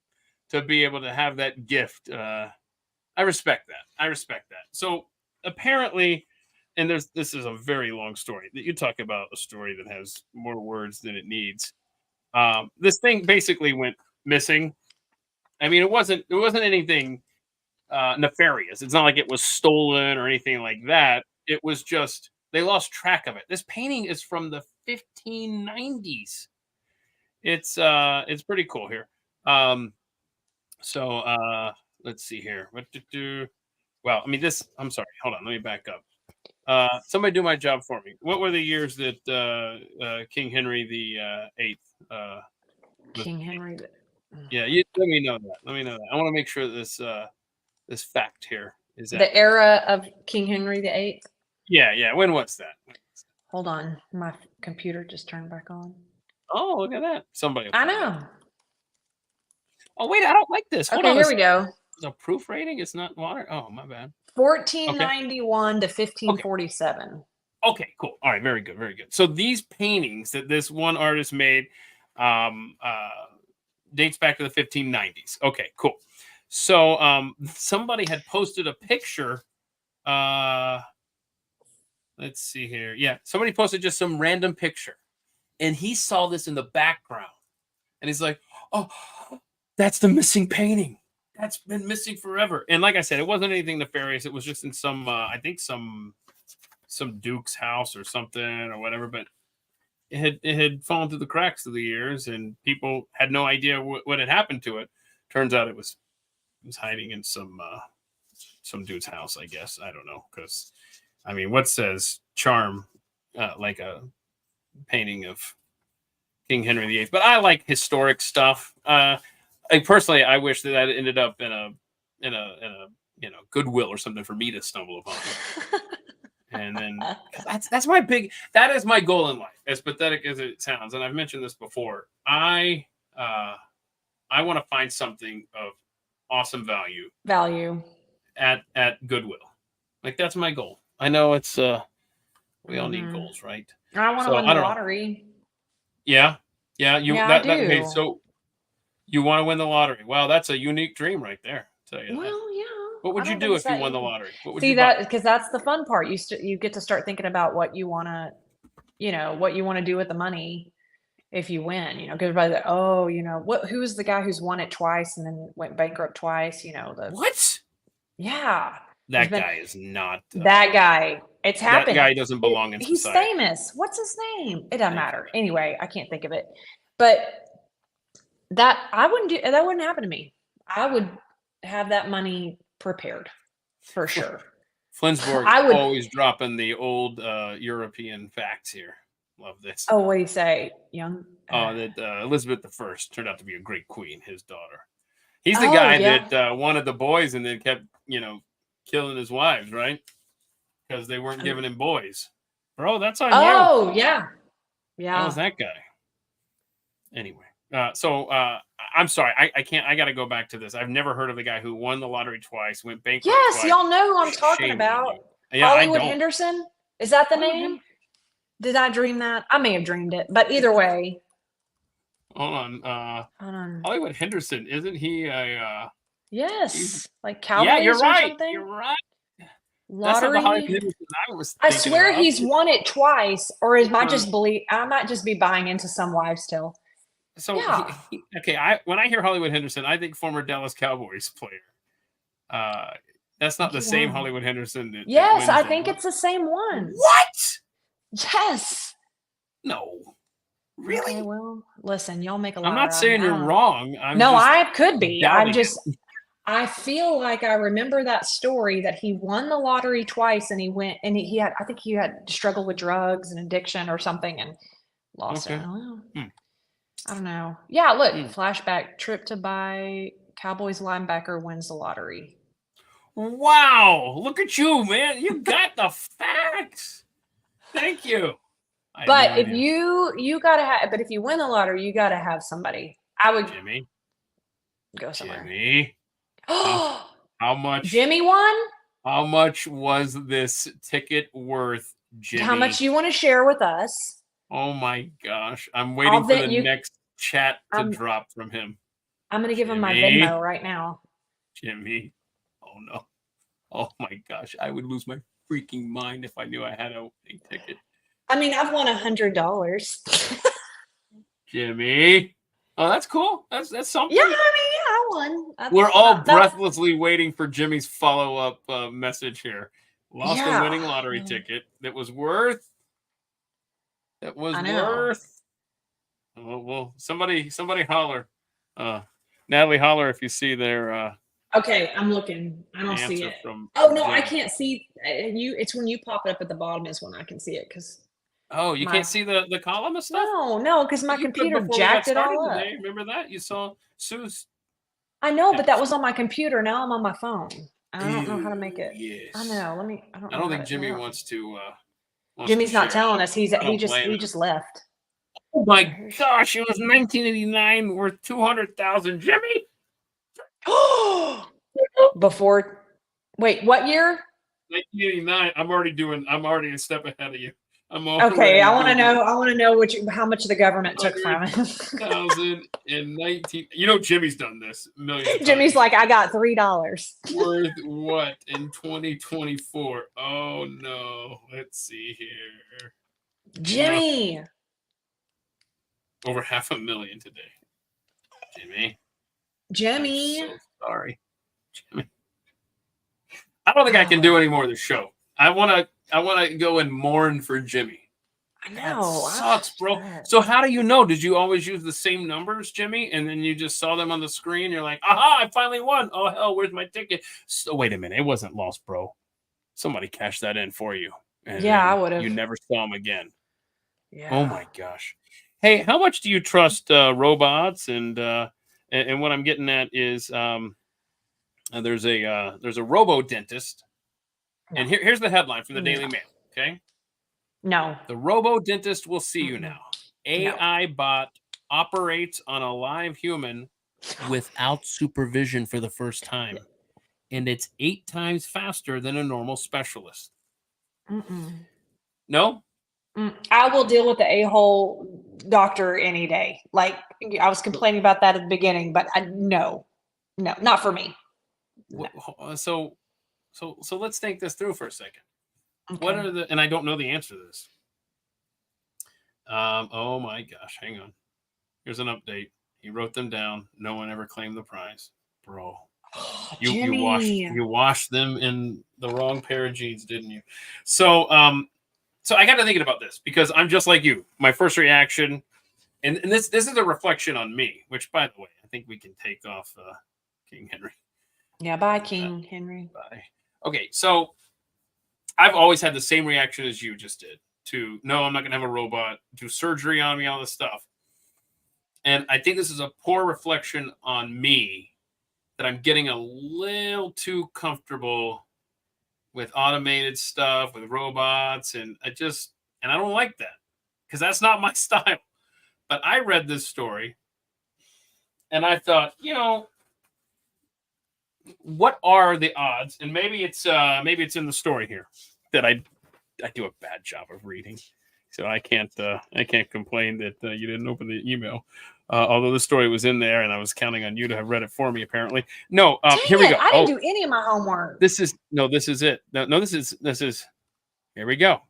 to be able to have that gift. I respect that. So, apparently, and this is a very long story. That you talk about a story that has more words than it needs. This thing basically went missing. I mean, it wasn't anything nefarious. It's not like it was stolen or anything like that. It was just they lost track of it. This painting is from the 1590s. It's pretty cool here. So let's see here. Well, I mean this. I'm sorry. Hold on. Let me back up. Somebody do my job for me. What were the years that King Henry VIII? King Henry. Yeah, let me know that. I want to make sure that this fact here is that The era of King Henry VIII. Yeah. When was that? Hold on, my computer just turned back on. Oh, look at that. Somebody. I know. Oh wait, I don't like this. Hold Okay, on. here we go. The proof rating is not water. Oh, my bad. 1491 to 1547. Okay, cool. All right, very good, very good. So these paintings that this one artist made dates back to the 1590s. Okay, cool. So somebody had posted a picture. Let's see here. Yeah, somebody posted just some random picture, and he saw this in the background, and he's like, "Oh, that's the missing painting. That's been missing forever." And like I said, it wasn't anything nefarious. It was just in some, I think some duke's house or something or whatever. But it had fallen through the cracks through the years, and people had no idea what had happened to it. Turns out it was hiding in some dude's house, I guess. I don't know, because I mean, what says charm like a painting of King Henry VIII? But I like historic stuff. Personally, I wish that ended up in a Goodwill or something for me to stumble upon. And then that's my that is my goal in life, as pathetic as it sounds. And I've mentioned this before. I want to find something of awesome value at Goodwill. Like, that's my goal. I know it's we all need goals, right? I want to win the lottery. Yeah. I do. Okay, so you want to win the lottery? Wow, that's a unique dream right there. I'll tell you that. Well, yeah. What would you do if you won the lottery? What would See you that, buy? because that's the fun part. You get to start thinking about what you want to, what you want to do with the money if you win. Because everybody's like, oh, who's the guy who's won it twice and then went bankrupt twice? What? Yeah. That guy is not. That guy. It's happened. That guy doesn't belong in He's society. famous. What's his name? It doesn't matter. Anyway, I can't think of it. But that wouldn't happen to me. I would have that money prepared for sure. Flensburg always dropping the old European facts here. Love this. Oh, what do you say, young? That Elizabeth I turned out to be a great queen, his daughter. He's the guy that wanted the boys and then kept, killing his wives, right? Because they weren't giving him boys. Bro, that's on you. Oh, yeah. Yeah. That was that guy. Anyway, so I'm sorry. I can't. I got to go back to this. I've never heard of the guy who won the lottery twice, went bankrupt Yes, twice. y'all know who I'm talking Shame about. on you. Yeah, Hollywood Henderson? Is that the name? Did I dream that? I may have dreamed it, but either way. Hold on. Hollywood Henderson, isn't he a yes, like Cowboys yeah, you're or right. something? You're right. Lottery. That's not the Hollywood Henderson I was I thinking swear about. he's won it twice, or I might just be buying into some wives still. So when I hear Hollywood Henderson, I think former Dallas Cowboys player. That's not the same Hollywood Henderson. Yes, I think it's the same one. What? Yes. No. Really? Okay, well, listen, y'all make a lot. I'm not saying you're wrong. No, I could be. doubting I feel like I remember that story that he won the lottery twice and he went and he had, I think he had struggled with drugs and addiction or something and lost it. Okay. I don't know. Yeah, look, Hmm. flashback trip to buy Cowboys linebacker wins the lottery. Wow. Look at you, man. You got the facts. Thank you. I had But no if idea. you gotta have, but if you win the lottery, you gotta have somebody. I would Jimmy, go somewhere. Jimmy, how much? Jimmy won? How much was this ticket worth, Jimmy? How much you want to share with us? Oh my gosh. I'm waiting for the next chat to drop from him. I'm gonna give him my Venmo right now. Jimmy. Oh no. Oh my gosh. I would lose my freaking mind if I knew I had a ticket. I mean, I've won $100. Jimmy. Oh, that's cool. That's something. Yeah, I mean, yeah, I won. We're all breathlessly waiting for Jimmy's follow-up message here. Lost a winning lottery ticket that was worth. Well, somebody holler. Natalie, holler if you see their okay, I'm looking. I don't see it. Oh no, I can't see you. It's when you pop it up at the bottom is when I can see it because. Oh, you can't see the column of stuff? No, because my computer jacked it all up. Today. Remember that? You saw Sue's. I know, but that was on my computer. Now I'm on my phone. I don't know how to make it. Yes. I know. I don't think Jimmy wants to. Jimmy's not telling us. He just left. Oh my gosh! It was 1989 worth 200,000. Jimmy. Before. Wait, what year? 1989. I'm already a step ahead of you. Okay, I want to know. How much the government took from it. 2019. You know, Jimmy's done this millions. Jimmy's like, I got $3 worth what in 2024? Oh no! Let's see here. Jimmy. No. Over $500,000 today. Jimmy. I'm so sorry, Jimmy. I don't think I can do any more of the show. I want to go and mourn for Jimmy. I know. That sucks, bro. So how do you know? Did you always use the same numbers, Jimmy? And then you just saw them on the screen. You're like, aha, I finally won. Oh, hell, where's my ticket? So, wait a minute. It wasn't lost, bro. Somebody cashed that in for you. And I would have. You never saw them again. Yeah. Oh, my gosh. Hey, how much do you trust robots? And what I'm getting at is there's a robo dentist. And here's the headline from the Daily Mail, okay? No. The robo dentist will see you now. AI bot operates on a live human without supervision for the first time. And it's 8 times faster than a normal specialist. No? I will deal with the a-hole doctor any day. Like, I was complaining about that at the beginning, but no, not for me. No. So let's think this through for a second. Okay. What are and I don't know the answer to this. Oh my gosh, hang on. Here's an update. He wrote them down. No one ever claimed the prize. Bro. You washed them in the wrong pair of jeans, didn't you? So I got to thinking about this because I'm just like you. My first reaction, and this is a reflection on me, which by the way, I think we can take off King Henry. Yeah, bye, King Henry. Bye. Okay, so I've always had the same reaction as you just did to, no, I'm not going to have a robot do surgery on me, all this stuff. And I think this is a poor reflection on me that I'm getting a little too comfortable with automated stuff, with robots. And I don't like that because that's not my style. But I read this story and I thought, what are the odds? And maybe it's in the story here that I do a bad job of reading, so I can't complain that you didn't open the email. Although the story was in there, and I was counting on you to have read it for me. Apparently, no. Here we go. I didn't do any of my homework. This is it. No. This is. Here we go.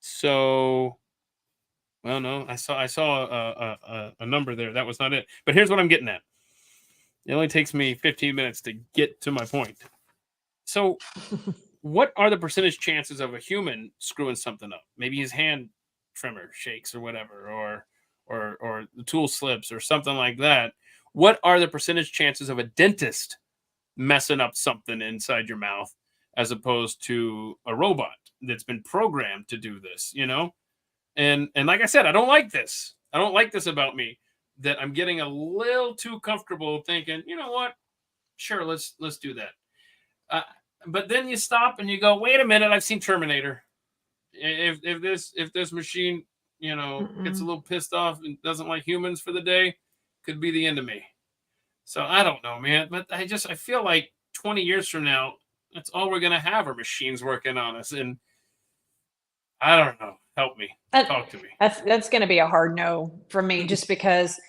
So, well, no, I saw a number there. That was not it. But here's what I'm getting at. It only takes me 15 minutes to get to my point. So what are the percentage chances of a human screwing something up? Maybe his hand trimmer shakes or whatever, or the tool slips or something like that, what are the percentage chances of a dentist messing up something inside your mouth as opposed to a robot that's been programmed to do this, And like I said, I don't like this. I don't like this about me, that I'm getting a little too comfortable thinking, you know what? Sure, let's do that. But then you stop and you go, wait a minute, I've seen Terminator. If this machine, gets a little pissed off and doesn't like humans for the day, could be the end of me. So I don't know, man. But I feel like 20 years from now, that's all we're gonna have are machines working on us. And I don't know. Help me. Talk to me. That's going to be a hard no from me, just because,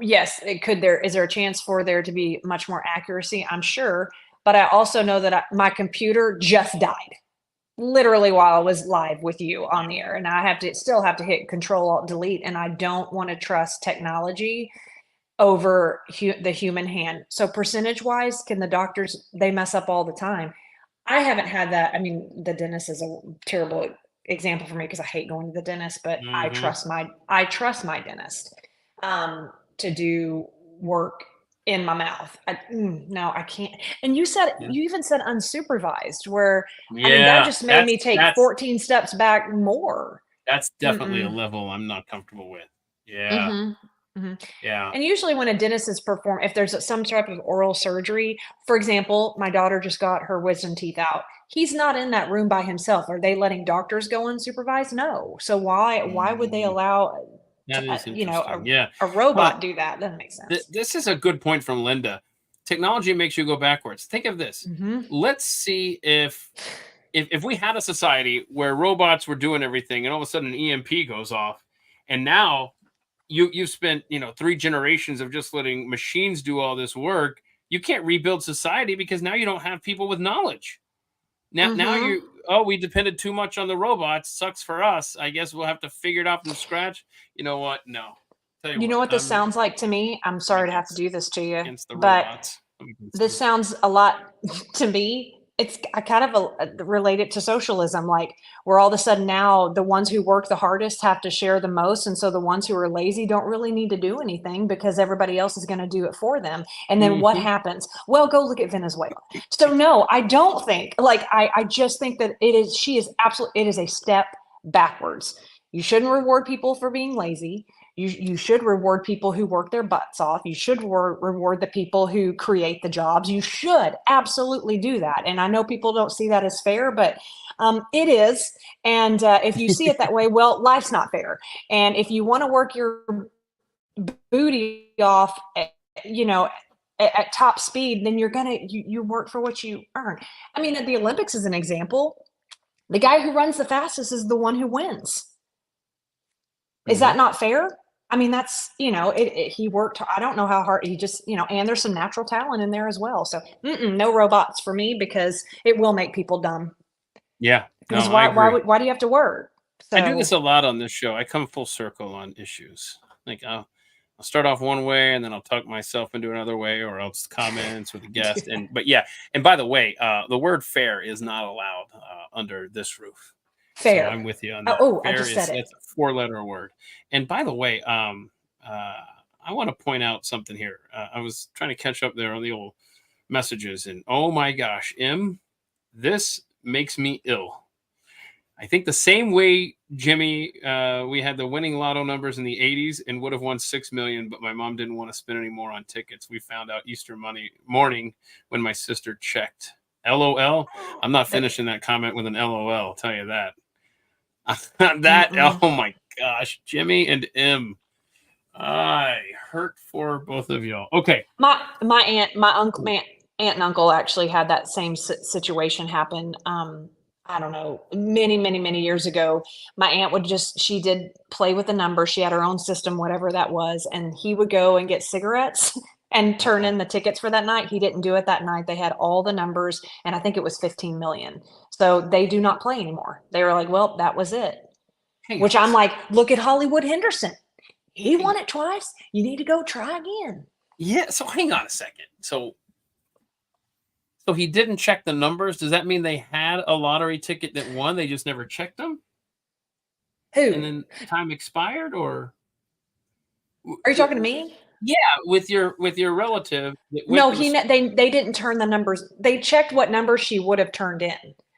yes, is there a chance for there to be much more accuracy? I'm sure, but I also know that my computer just died literally while I was live with you on the air, and I still have to hit Control Alt Delete, and I don't want to trust technology over the human hand. So percentage wise, can the doctors, they mess up all the time? I haven't had that. I mean, the dentist is a terrible example for me because I hate going to the dentist, but I trust my dentist to do work in my mouth. No, I can't. And you even said unsupervised, where I mean, that just made me take 14 steps back more. That's definitely a level I'm not comfortable with. Yeah. Yeah. And usually when a dentist is if there's some type of oral surgery, for example, my daughter just got her wisdom teeth out. He's not in that room by himself. Are they letting doctors go unsupervised? No. So why would they allow a robot do that? Doesn't make sense. This is a good point from Linda. Technology makes you go backwards. Think of this. Let's see if we had a society where robots were doing everything and all of a sudden an EMP goes off, and now you've spent 3 generations of just letting machines do all this work. You can't rebuild society because now you don't have people with knowledge. Now we depended too much on the robots. Sucks for us. I guess we'll have to figure it out from scratch. You know what? No. You know what this sounds like to me? I'm sorry to have to do this to you, but this sounds a lot to me. I kind of relate it to socialism, like where all of a sudden now the ones who work the hardest have to share the most. And so the ones who are lazy don't really need to do anything because everybody else is going to do it for them. And then what happens? Well, go look at Venezuela. So no, I don't think, I just think that it is a step backwards. You shouldn't reward people for being lazy. You should reward people who work their butts off. You should reward the people who create the jobs. You should absolutely do that. And I know people don't see that as fair, but it is. And if you see it that way, well, life's not fair. And if you want to work your booty off, at top speed, then you work for what you earn. I mean, at the Olympics as an example, the guy who runs the fastest is the one who wins. Is that not fair? I mean, that's, he worked, I don't know how hard he just, and there's some natural talent in there as well. So no robots for me because it will make people dumb. Yeah. Because why do you have to work? So, I do this a lot on this show. I come full circle on issues. Like I'll start off one way and then I'll talk myself into another way, or I'll just comments with the guest. And by the way, the word fair is not allowed under this roof. Fair. So I'm with you on that. Oh, fair I just said it. It's a 4-letter word. And by the way, I want to point out something here. I was trying to catch up there on the old messages, and oh my gosh, this makes me ill. I think the same way, Jimmy, we had the winning lotto numbers in the 80s and would have won $6 million, but my mom didn't want to spend any more on tickets. We found out Easter morning when my sister checked. LOL. I'm not finishing that comment with an LOL. I'll tell you that. Oh my gosh, Jimmy and I hurt for both of y'all. Okay. My aunt and uncle actually had that same situation happen. I don't know, many years ago. My aunt she did play with the numbers. She had her own system, whatever that was. And he would go and get cigarettes and turn in the tickets for that night. He didn't do it that night. They had all the numbers, and I think it was 15 million. So they do not play anymore. They were like, well, that was it. Which I'm like, look at Hollywood Henderson. He won it twice. You need to go try again. Yeah. So hang on a second. So he didn't check the numbers. Does that mean they had a lottery ticket that won? They just never checked them? Who? And then time expired, or Are you talking to me? yeah, with your relative. No, they didn't turn the numbers. They checked what number she would have turned in.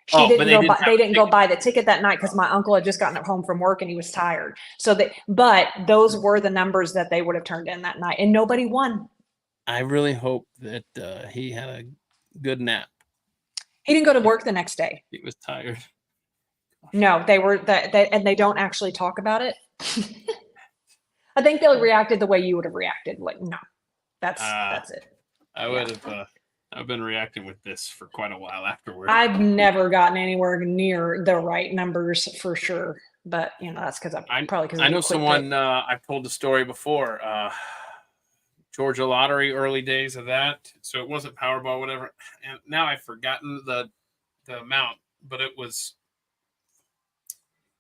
She Oh, but didn't they go didn't buy. have They a didn't go ticket. buy the ticket that night because my uncle had just gotten home from work and he was tired. But those were the numbers that they would have turned in that night, and nobody won. I really hope that he had a good nap. He didn't go to work the next day. He was tired. No, and they don't actually talk about it. I think they reacted the way you would have reacted. Like, no, that's it. I would have. I've been reacting with this for quite a while afterward. I've never gotten anywhere near the right numbers for sure, but that's because I know someone. I've told the story before. Georgia lottery, early days of that. So it wasn't Powerball, whatever. And now I've forgotten the amount, but it was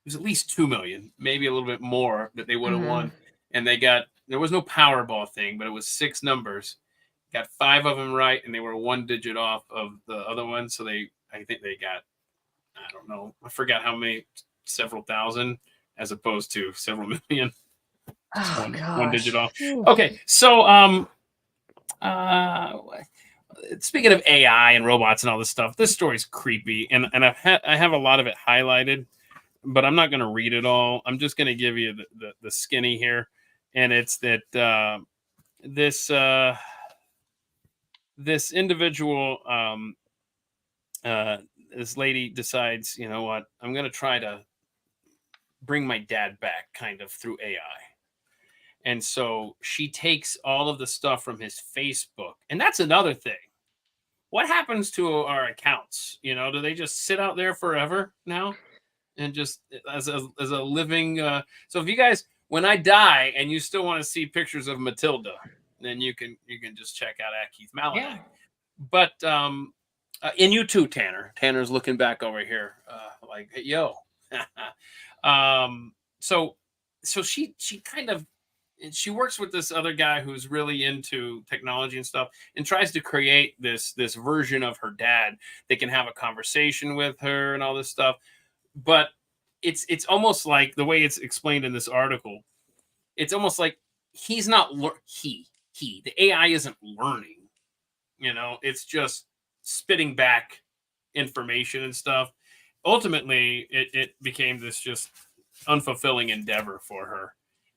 at least 2 million, maybe a little bit more that they would have won. And there was no Powerball thing, but it was 6 numbers. Got 5 of them right, and they were 1 digit off of the other one. So I think they got, I don't know, I forgot how many, several thousand, as opposed to several million. Oh, one digit off. Okay, so speaking of AI and robots and all this stuff, this story's creepy, and I have a lot of it highlighted, but I'm not going to read it all. I'm just going to give you the skinny here, and it's that this individual, this lady decides, you know what, I'm going to try to bring my dad back kind of through AI. And so she takes all of the stuff from his Facebook. And that's another thing. What happens to our accounts? Do they just sit out there forever now? And just as a living... so if you guys, when I die and you still want to see pictures of Matilda, then you can just check out at Keith Malanek. Yeah. But, and you too, Tanner. Tanner's looking back over here like, hey, yo. So she kind of, she works with this other guy who's really into technology and stuff, and tries to create this version of her dad that can have a conversation with her and all this stuff. But it's almost like the way it's explained in this article. It's almost like he's not the AI isn't learning. It's just spitting back information and stuff. Ultimately, it became this just unfulfilling endeavor for her.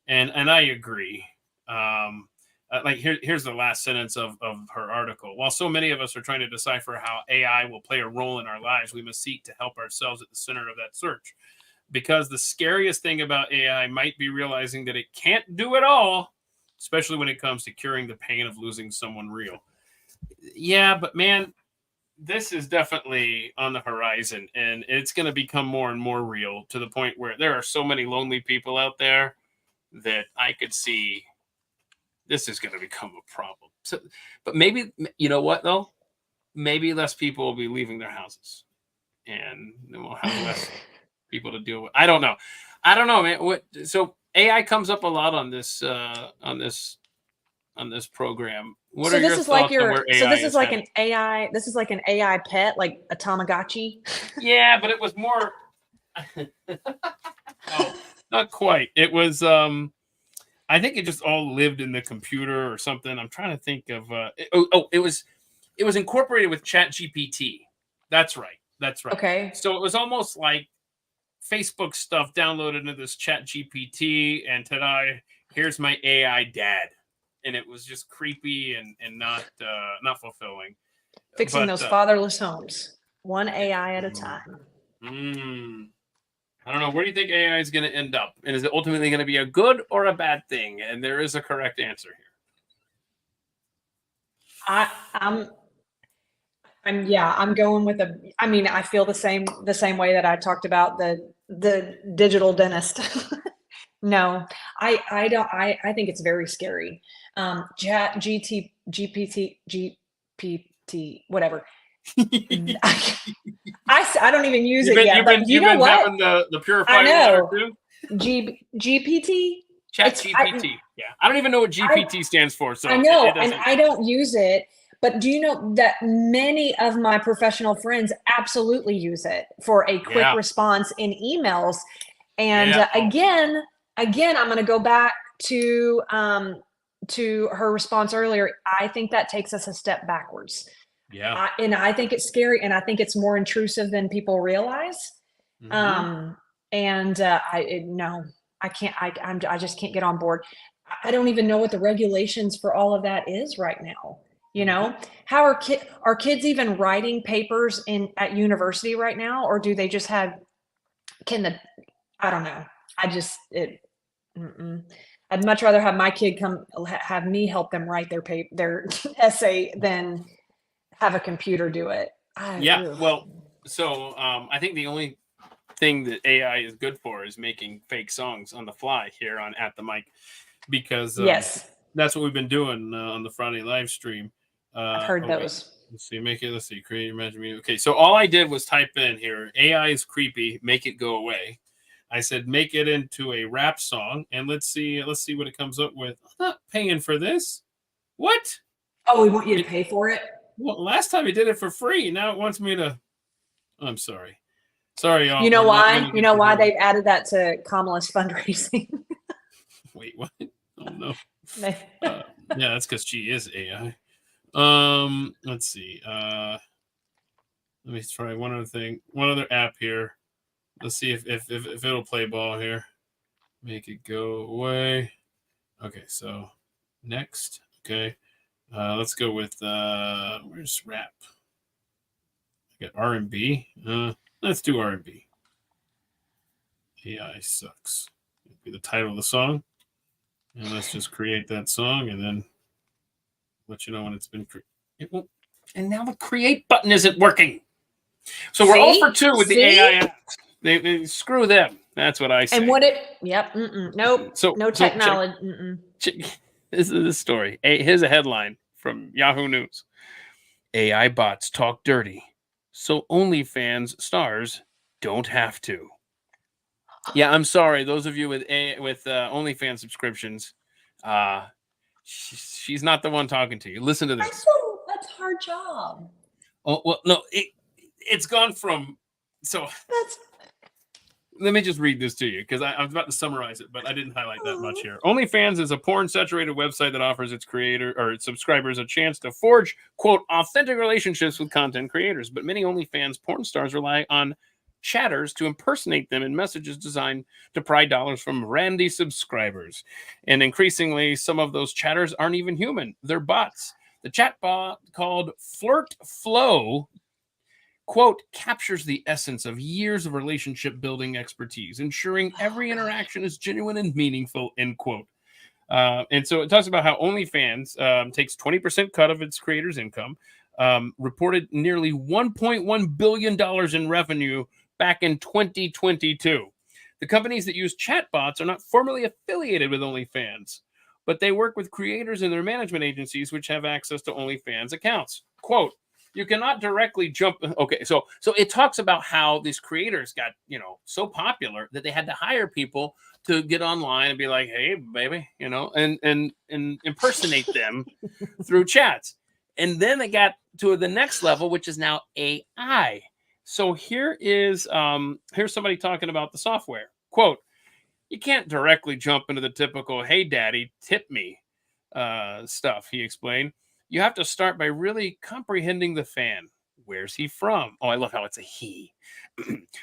And I agree. Like here's the last sentence of her article. While so many of us are trying to decipher how AI will play a role in our lives, we must seek to help ourselves at the center of that search. Because the scariest thing about AI might be realizing that it can't do it all, especially when it comes to curing the pain of losing someone real. Yeah, but man, this is definitely on the horizon, and it's going to become more and more real, to the point where there are so many lonely people out there that I could see this is going to become a problem. So, but maybe, you know what though? Maybe less people will be leaving their houses, and then we'll have less people to deal with. I don't know, man. So AI comes up a lot on this program. What are your thoughts on where AI this is like headed? an AI. This is like an AI pet, like a Tamagotchi. Yeah, but it was more. Oh, not quite. It was. I think it just all lived in the computer or something. I'm trying to think of. It was incorporated with ChatGPT. That's right. Okay. So it was almost like Facebook stuff downloaded into this ChatGPT, and ta-da, here's my AI dad. And it was just creepy and not fulfilling. Fixing those fatherless homes, one AI at a time. I don't know. Where do you think AI is going to end up? And is it ultimately going to be a good or a bad thing? And there is a correct answer here. I'm going with I feel the same way that I talked about the digital dentist. No, I don't. I think it's very scary. GPT, whatever. I don't even use it yet. But you know what? Having the purified water too? GPT. ChatGPT. Yeah, I don't even know what GPT stands for. So I know, and I don't use it. But do you know that many of my professional friends absolutely use it for a quick response in emails? And Yeah. again, I'm going to go back to her response earlier. I think that takes us a step backwards. Yeah. And I think it's scary, and I think it's more intrusive than people realize. Mhm. No, I can't. I just can't get on board. I don't even know what the regulations for all of that is right now. You know, how are kids even writing papers at university right now, or do they just have? I don't know. I'd much rather have my kid come have me help them write their essay than have a computer do it. Yeah. Ugh. Well, so I think the only thing that AI is good for is making fake songs on the fly here on At the Mic, because Yes, that's what we've been doing on the Friday live stream. I've heard Wait, those. let's see, let's see, create your magic media. Okay, so all I did was type in here, AI is creepy, make it go away. I said, make it into a rap song, and let's see what it comes up with. I'm not paying for this. What? Oh, we want you to pay for it? Well, last time it did it for free. Now it wants me to. I'm sorry. Sorry, y'all. You know We're not why? gonna You get know to why hear they've added that to Kamala's fundraising? Wait, what? Oh no. They- Yeah, that's because she is AI. Let's see. Let me try one other app here. Let's see if it'll play ball here. Make it go away. Okay, so next. Okay. Let's go with where's rap? I got R&B. Let's do R&B. AI sucks. It'll be the title of the song. And let's just create that song and then let you know when it's been created. And now the create button isn't working. So we're all for 2 with the AI apps. They screw them. That's what I say. And what it? Yep. Nope. So No check- technology. This is the story. Here's a headline from Yahoo News. AI bots talk dirty, so OnlyFans stars don't have to. Yeah, I'm sorry. Those of you with OnlyFans subscriptions, she's not the one talking to you. Listen to this. That's a hard job. Oh well, no, it's gone from. So let me just read this to you because I was about to summarize it, but I didn't highlight that much here. OnlyFans is a porn-saturated website that offers its creator or its subscribers a chance to forge, quote, authentic relationships with content creators. But many OnlyFans porn stars rely on chatters to impersonate them in messages designed to pry dollars from randy subscribers. And increasingly, some of those chatters aren't even human. They're bots. The chatbot called Flirt Flow, quote, captures the essence of years of relationship building expertise, ensuring every interaction is genuine and meaningful, end quote. And so it talks about how OnlyFans takes 20% cut of its creators' income, reported nearly $1.1 billion in revenue back in 2022. The companies that use chatbots are not formally affiliated with OnlyFans, but they work with creators and their management agencies, which have access to OnlyFans accounts. Quote, you cannot directly jump. Okay, so it talks about how these creators got, so popular that they had to hire people to get online and be like, hey, baby, and impersonate them through chats. And then they got to the next level, which is now AI. So here's somebody talking about the software. Quote, you can't directly jump into the typical, hey, daddy, tip me stuff, he explained. You have to start by really comprehending the fan. Where's he from? Oh, I love how it's a he.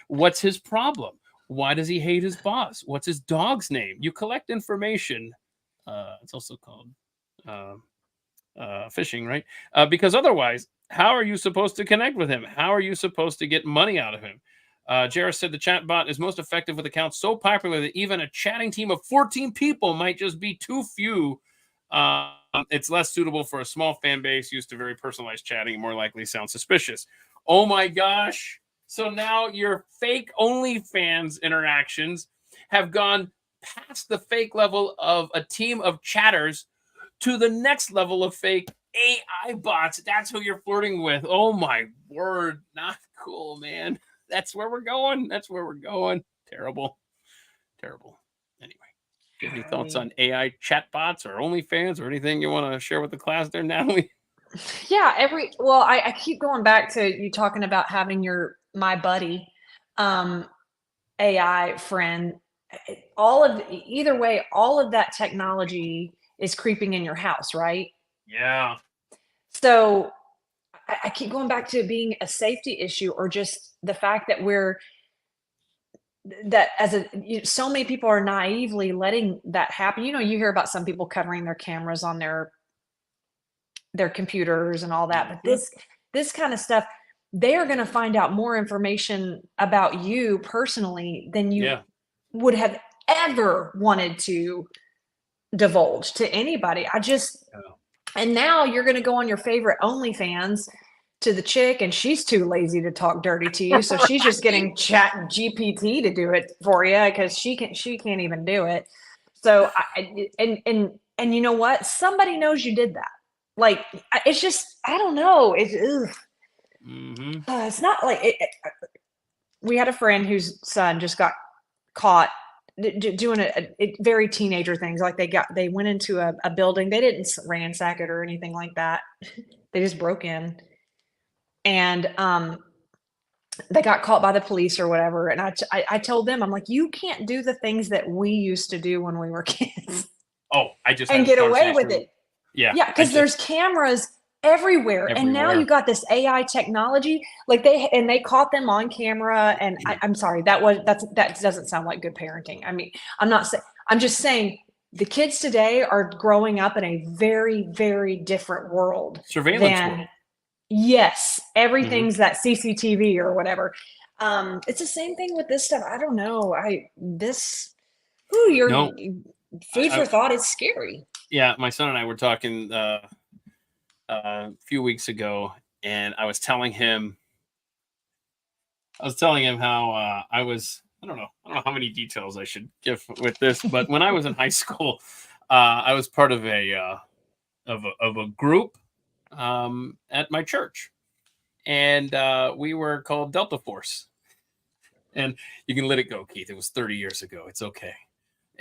What's his problem? Why does he hate his boss? What's his dog's name? You collect information. It's also called phishing, right? Because otherwise, how are you supposed to connect with him? How are you supposed to get money out of him? Jarrah said the chatbot is most effective with accounts so popular that even a chatting team of 14 people might just be too few. It's less suitable for a small fan base used to very personalized chatting and more likely sound suspicious. Oh my gosh. So now your fake OnlyFans interactions have gone past the fake level of a team of chatters to the next level of fake AI bots. That's who you're flirting with. Oh my word. Not cool, man. That's where we're going. Terrible. Anyway. Do you have any thoughts on AI chatbots or OnlyFans or anything you want to share with the class there, Natalie? Yeah, I keep going back to you talking about having my buddy AI friend either way, all of that technology is creeping in your house, right? Yeah. So I keep going back to it being a safety issue, or just the fact that so many people are naively letting that happen. You hear about some people covering their cameras on their computers and all that, but this kind of stuff, they are going to find out more information about you personally than you would have ever wanted to divulge to anybody. And now you're going to go on your favorite OnlyFans to the chick, and she's too lazy to talk dirty to you, so she's just getting Chat GPT to do it for you, because she can't even do it. So and you know what? Somebody knows you did that. Like, it's just, I don't know. It's not like we had a friend whose son just got caught doing very teenager things. Like they went into a building. They didn't ransack it or anything like that. They just broke in, and they got caught by the police or whatever. And I told them, I'm like, you can't do the things that we used to do when we were kids. Oh, I just and get away with it. Yeah. Yeah, because there's cameras everywhere. And now you got this AI technology. Like they caught them on camera. And I'm sorry, that doesn't sound like good parenting. I mean, I'm just saying the kids today are growing up in a very, very different world. Surveillance world. Yes, everything's that CCTV or whatever. It's the same thing with this stuff. I don't know. Food for thought is scary. Yeah, my son and I were talking a few weeks ago, and I was telling him how I don't know how many details I should give with this, but when I was in high school, I was part of a group at my church, and we were called Delta Force. And you can let it go, Keith. It was 30 years ago. It's okay.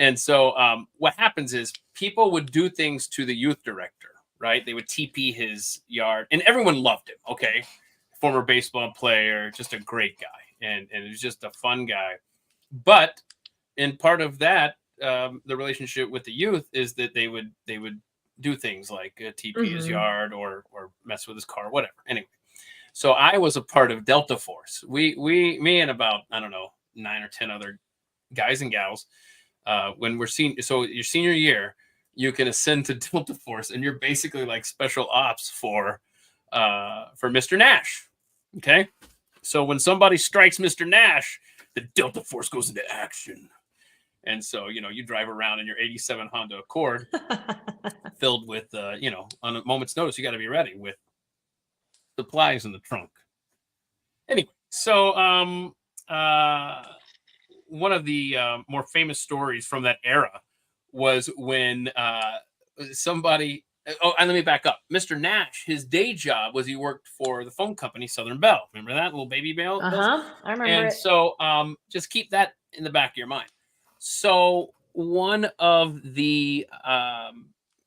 And so what happens is people would do things to the youth director, right? They would TP his yard, and everyone loved him. Okay. Former baseball player, just a great guy. And it was just a fun guy. But in part of that, the relationship with the youth is that they would do things like TP his yard or mess with his car, whatever. Anyway, so I was a part of Delta Force. Me and about, I don't know, 9 or 10 other guys and gals, when we're so your senior year, you can ascend to Delta Force, and you're basically like special ops for Mr. Nash. Okay. So when somebody strikes Mr. Nash, the Delta Force goes into action. And so, you drive around in your 87 Honda Accord filled with, on a moment's notice, you got to be ready with supplies in the trunk. Anyway, so one of the more famous stories from that era was when somebody. Oh, and let me back up. Mr. Nash, his day job was he worked for the phone company Southern Bell. Remember that little baby Bell? I remember. And so just keep that in the back of your mind. So one of the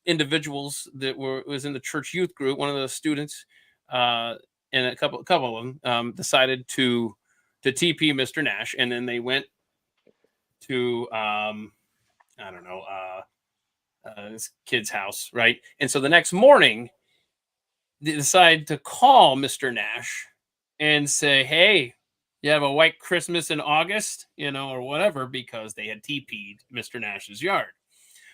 individuals that was in the church youth group, one of the students, and a couple of them decided to TP Mr. Nash, and then they went to this kid's house, right? And so the next morning, they decide to call Mr. Nash and say, "Hey, you have a white Christmas in August, or whatever," because they had TP'd Mr. Nash's yard.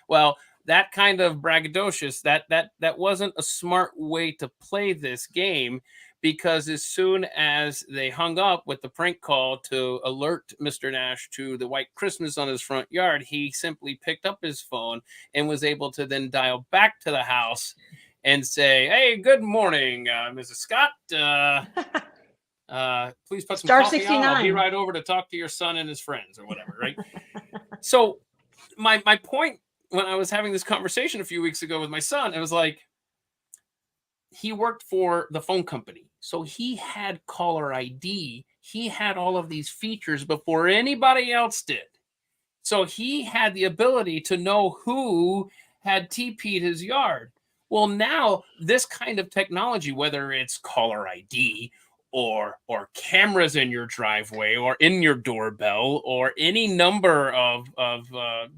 Well, that kind of braggadocious, that wasn't a smart way to play this game, because as soon as they hung up with the prank call to alert Mr. Nash to the white Christmas on his front yard, he simply picked up his phone and was able to then dial back to the house and say, "Hey, good morning, Mrs. Scott. Please put some coffee on. I'll be right over to talk to your son and his friends," or whatever, right? So my point when I was having this conversation a few weeks ago with my son, it was like, he worked for the phone company. So he had caller ID. He had all of these features before anybody else did. So he had the ability to know who had TP'd his yard. Well, now this kind of technology, whether it's caller ID or cameras in your driveway or in your doorbell or any number of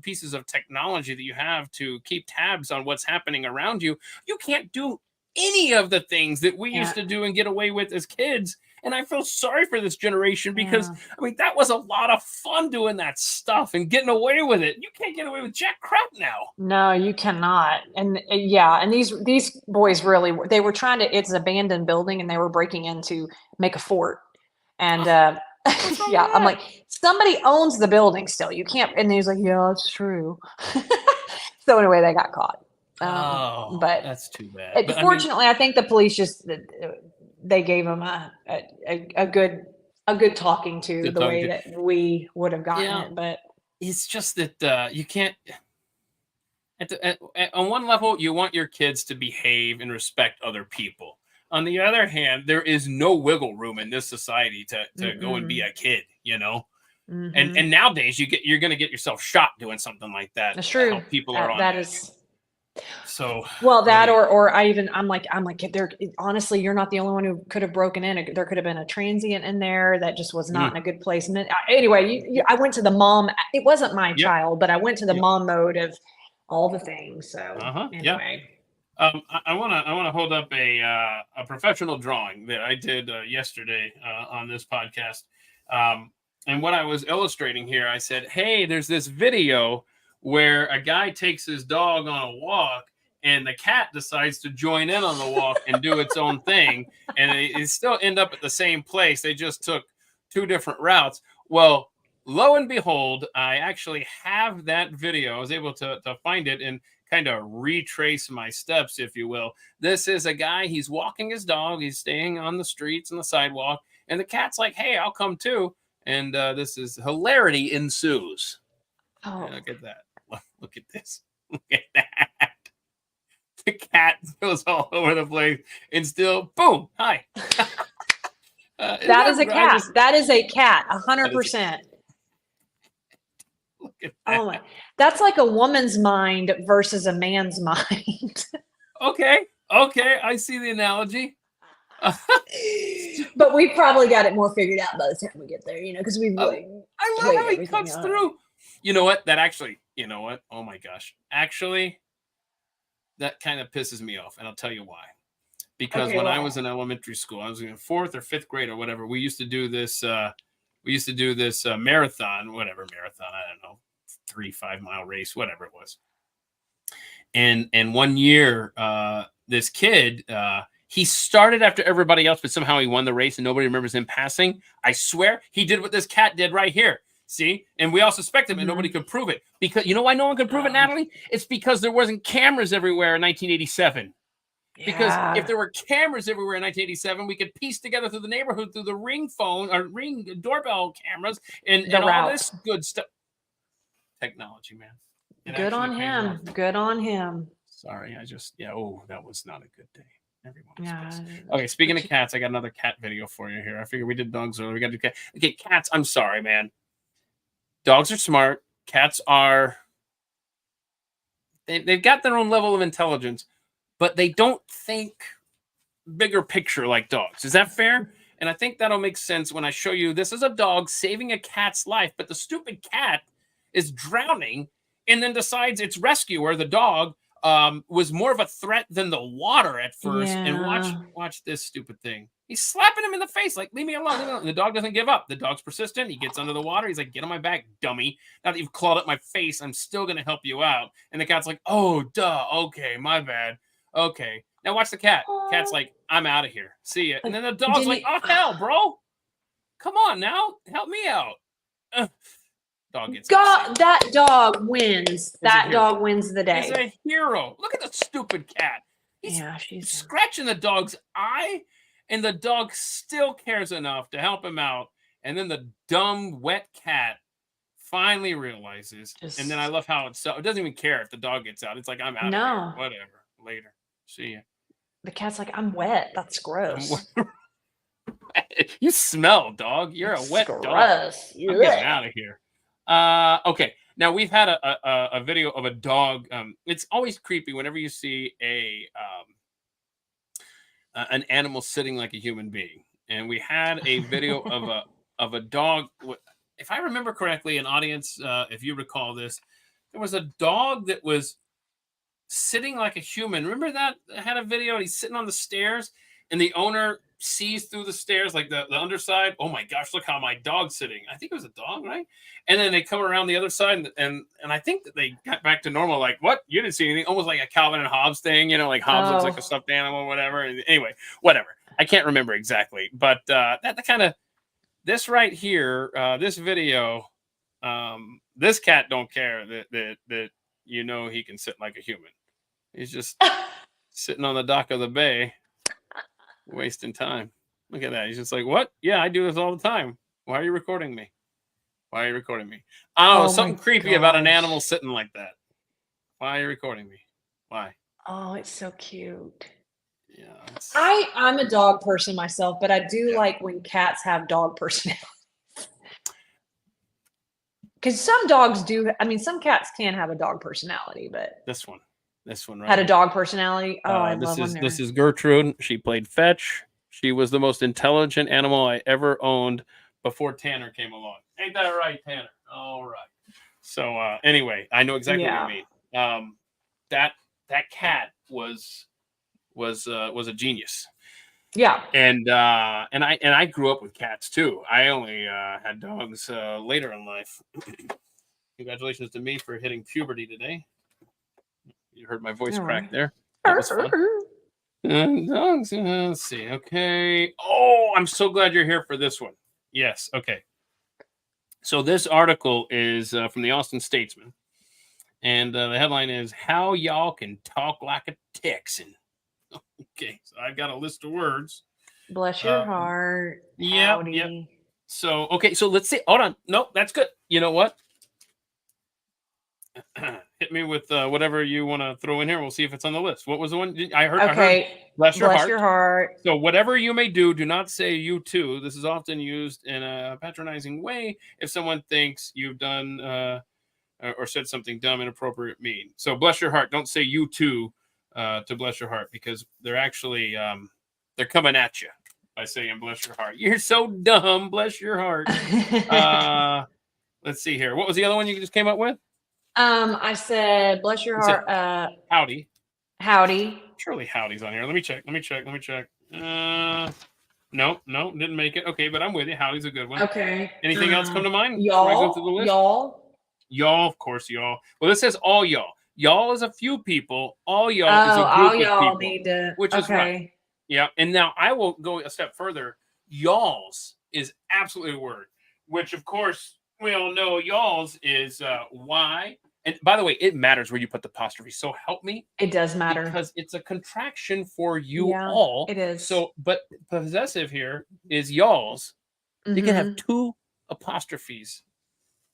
pieces of technology that you have to keep tabs on what's happening around you, you can't do any of the things that we used to do and get away with as kids. And I feel sorry for this generation because I mean that was a lot of fun doing that stuff and getting away with it. You can't get away with jack crap now. No, you cannot. And and these boys really they were trying to. It's an abandoned building, and they were breaking in to make a fort. And I'm like, somebody owns the building still. You can't. And he's like, yeah, that's true. So anyway, they got caught. But that's too bad. Fortunately, I think the police just they gave him a good talking to the way that we would have gotten it. But it's just that you can't. On one level, you want your kids to behave and respect other people. On the other hand, there is no wiggle room in this society to go and be a kid, you know. And nowadays, you're going to get yourself shot doing something like that. That's true. People are on that edge. is. So well, that or I'm like there. Honestly, you're not the only one who could have broken in. There could have been a transient in there that just was not in a good place. Anyway, I went to the mom. It wasn't my child, but I went to the mom mode of all the things. So anyway. I want to hold up a professional drawing that I did yesterday on this podcast. And what I was illustrating here, I said, hey, there's this video where a guy takes his dog on a walk and the cat decides to join in on the walk and do its own thing. And it still end up at the same place. They just took two different routes. Well, lo and behold, I actually have that video. I was able to find it and kind of retrace my steps, if you will. This is a guy, he's walking his dog. He's staying on the streets and the sidewalk. And the cat's like, hey, I'll come too. And this is hilarity ensues. Oh, look at that. Look at this. Look at that. The cat goes all over the place and still, boom, hi. That is a cat. That is a cat, 100%. Look at that. Oh my, that's like a woman's mind versus a man's mind. Okay, I see the analogy. But we've probably got it more figured out by the time we get there, because we've I love how he cuts through. You know what? Oh my gosh. Actually, that kind of pisses me off. And I'll tell you why. Because when I was in elementary school, I was in 4th or 5th grade or whatever, we used to do this marathon, I don't know, 3-5 mile race, whatever it was. And one year, this kid, he started after everybody else, but somehow he won the race and nobody remembers him passing. I swear he did what this cat did right here. See? And we all suspect him and nobody could prove it. Because you know why no one could prove it, Natalie? It's because there wasn't cameras everywhere in 1987. Because if there were cameras everywhere in 1987, we could piece together through the neighborhood through the Ring phone or Ring doorbell cameras and all this good stuff. Technology, man. Good on him. Good on him. Sorry, that was not a good day. Everyone was pissed. Okay, speaking of cats, I got another cat video for you here. I figured we did dogs earlier. We got to do cats. Okay, cats, I'm sorry, man. Dogs are smart. Cats are... They've got their own level of intelligence, but they don't think bigger picture like dogs. Is that fair? And I think that'll make sense when I show you this is a dog saving a cat's life, but the stupid cat is drowning and then decides its rescuer, the dog, was more of a threat than the water at first. Yeah. And watch this stupid thing. He's slapping him in the face, like, leave me alone, leave me alone. The dog doesn't give up. The dog's persistent. He gets under the water. He's like, get on my back, dummy. Now that you've clawed up my face, I'm still going to help you out. And the cat's like, oh, duh. Okay, my bad. Okay. Now watch the cat. Cat's like, I'm out of here. See ya. And then the dog's like, oh, hell, bro. Come on now. Help me out. Dog gets that dog wins. That dog wins the day. He's a hero. Look at the stupid cat. She's scratching the dog's eye, and the dog still cares enough to help him out. And then the dumb, wet cat finally realizes. And then I love how it doesn't even care if the dog gets out. It's like, I'm out of here. Whatever. Later. See ya. The cat's like, I'm wet. That's gross. You smell, dog. You're a wet dog. I'm getting out of here. Okay. Now we've had a video of a dog. It's always creepy whenever you see an animal sitting like a human being. and we had a video of a dog. If I remember correctly, an audience, if you recall this, there was a dog that was sitting like a human. Remember that? I had a video, and he's sitting on the stairs, and the owner sees through the stairs, like the underside. Oh my gosh, look how my dog's sitting. I think it was a dog, right? And then they come around the other side, and I think that they got back to normal. Like, what? You didn't see anything? Almost like a Calvin and Hobbes thing, you know, like Hobbes looks like a stuffed animal, whatever. And anyway, whatever. I can't remember exactly, but that kind of, this right here, this video, this cat don't care that you know he can sit like a human. He's just sitting on the dock of the bay, wasting time. Look at that. He's just like, what? Yeah, I do this all the time. Why are you recording me? Why are you recording me? Oh, something creepy about an animal sitting like that. Why are you recording me? Why? Oh, it's so cute. Yeah. I'm a dog person myself, but I do like when cats have dog personality. Because some dogs do. I mean, some cats can have a dog personality, but this one right had a here. dog personality. Oh, I love when this is Gertrude. She played fetch. She was the most intelligent animal I ever owned before Tanner came along. Ain't that right, Tanner? All right. So anyway, I know exactly what you mean. That cat was a genius. Yeah. And I grew up with cats too. I only had dogs later in life. Congratulations to me for hitting puberty today. You heard my voice crack there. That was fun. Dogs. Let's see. Okay. Oh, I'm so glad you're here for this one. Yes. Okay. So this article is from the Austin Statesman, and the headline is "How Y'all Can Talk Like a Texan." Okay, so I've got a list of words. Bless your heart. Yeah. So okay, so let's see. Hold on. No, that's good. You know what? Hit me with whatever you want to throw in here. We'll see if it's on the list. What was the one I heard? Okay. I heard, bless your heart. heart. So whatever you may do not say you too. This is often used in a patronizing way if someone thinks you've done or said something dumb, inappropriate, mean. So bless your heart. Don't say you too to bless your heart, because they're actually they're coming at you by saying bless your heart. You're so dumb. Bless your heart. Let's see here. What was the other one you just came up with? I said, bless your heart. Howdy. Howdy. Surely howdy's on here. Let me check. No, didn't make it. Okay, but I'm with you. Howdy's a good one. Okay. Anything else come to mind? Y'all. Before I go through the list? Y'all, of course, y'all. Well, this says all y'all. Y'all is a few people. All y'all is a group all of y'all people. Need to. Which is right. Yeah, and now I will go a step further. Y'all's is absolutely a word, which of course we all know y'all's is Y. And by the way, it matters where you put the apostrophe. So help me. It does matter. Because it's a contraction for you all. It is. So, but possessive here is y'all's. Mm-hmm. You can have two apostrophes.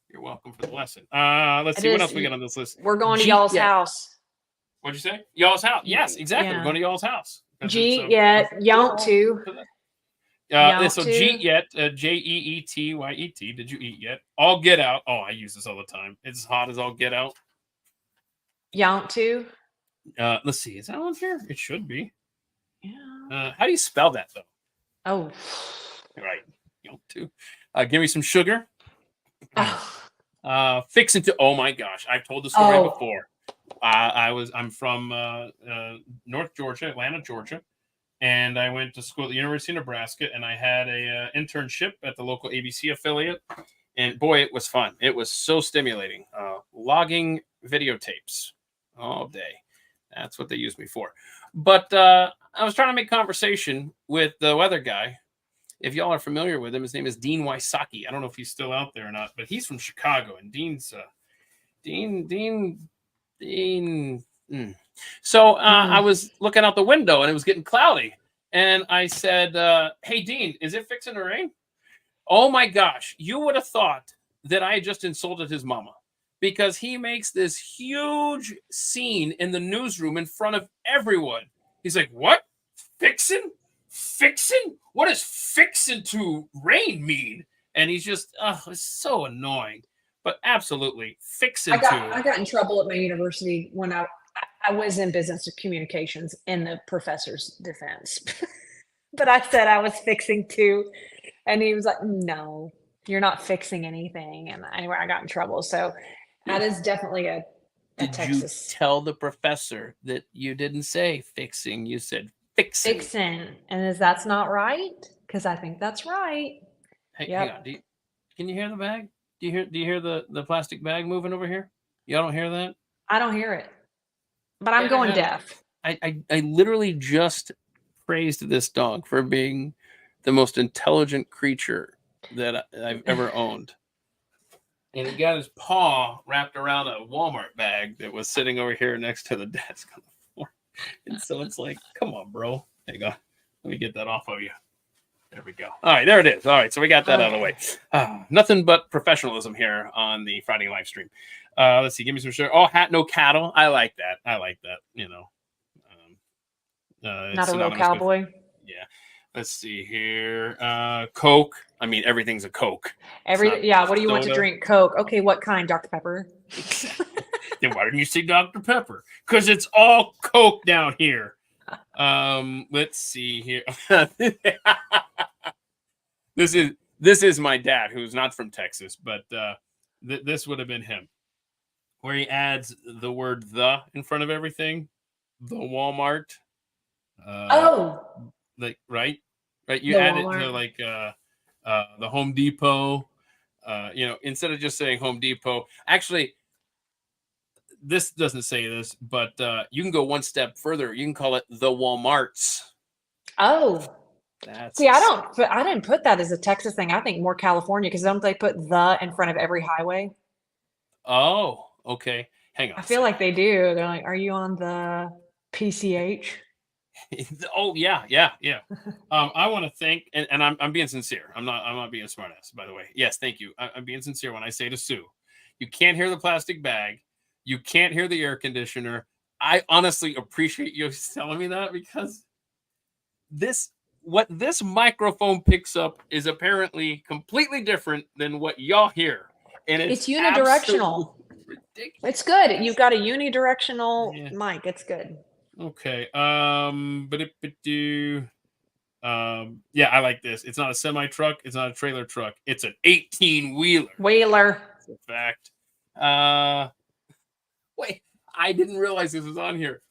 You're welcome for the lesson. Let's see what else we got on this list. We're going to y'all's house. What'd you say? Y'all's house. Yes, exactly. Yeah. We're going to y'all's house. Y'all too. So Jeet yet, Jeetyet. Did you eat yet? All get out. Oh, I use this all the time. It's as hot as all get out. Yount too. Let's see. Is that on here? It should be. Yeah. How do you spell that though? Oh, right. Yount too. Give me some sugar. Fixing to. Oh my gosh, I've told the story before. I'm from North Georgia, Atlanta, Georgia. And I went to school at the University of Nebraska, and I had a internship at the local ABC affiliate. And boy, it was fun. It was so stimulating. Logging videotapes all day. That's what they used me for. But I was trying to make conversation with the weather guy. If y'all are familiar with him, his name is Dean Wysocki. I don't know if he's still out there or not, but he's from Chicago. And Dean's Dean. So I was looking out the window and it was getting cloudy. And I said, hey, Dean, is it fixing to rain? Oh, my gosh. You would have thought that I had just insulted his mama, because he makes this huge scene in the newsroom in front of everyone. He's like, what? Fixing? What does fixing to rain mean? And he's just, it's so annoying. But absolutely, fixing I got in trouble at my university when I was in business communications in the professor's defense. But I said I was fixing to, and he was like, "No, you're not fixing anything." And anyway, I got in trouble. So that is definitely a Did you Texas tell the professor that you didn't say fixing? You said fixing. fixin', and that's not right? Because I think that's right. Hey, Yep. hang on. Can you hear the bag? Do you hear the plastic bag moving over here? Y'all don't hear that? I don't hear it, but I'm Yeah, going yeah. deaf. I literally just praised this dog for being the most intelligent creature that I've ever owned. And he got his paw wrapped around a Walmart bag that was sitting over here next to the desk on the floor. And so it's like, come on, bro. Hang on. Let me get that off of you. There we go. All right, there it is. All right, so we got that out of the way. Nothing but professionalism here on the Friday live stream. Let's see. Give me some shirt. Oh, hat, no cattle. I like that. You know. Not a real cowboy. Yeah. Let's see here. Coke. I mean, everything's a Coke. Yeah. What do you want to soda. drink? Coke. Okay. What kind? Dr. Pepper. Then why didn't you say Dr. Pepper? Because it's all Coke down here. Let's see here. This is my dad, who's not from Texas, but this would have been him, where he adds the word "the" in front of everything. The Walmart. Like right. You The add Walmart. it to like the Home Depot. Instead of just saying Home Depot. Actually, this doesn't say this, but you can go one step further. You can call it the Walmarts. Oh. That's See, I didn't put that as a Texas thing. I think more California, because don't they put the in front of every highway? Oh, okay. Hang on. I feel like they do. They're like, are you on the PCH? Oh yeah. I want to thank, and I'm being sincere. I'm not being a smartass, by the way. Yes, thank you. I'm being sincere when I say to Sue, you can't hear the plastic bag, you can't hear the air conditioner. I honestly appreciate you telling me that, because what this microphone picks up is apparently completely different than what y'all hear, and It's unidirectional. Ridiculous. It's good. You've got a unidirectional mic. It's good. Okay. Yeah, I like this. It's not a semi truck. It's not a trailer truck. It's an 18-wheeler. Wheeler. That's a fact. Wait, I didn't realize this was on here.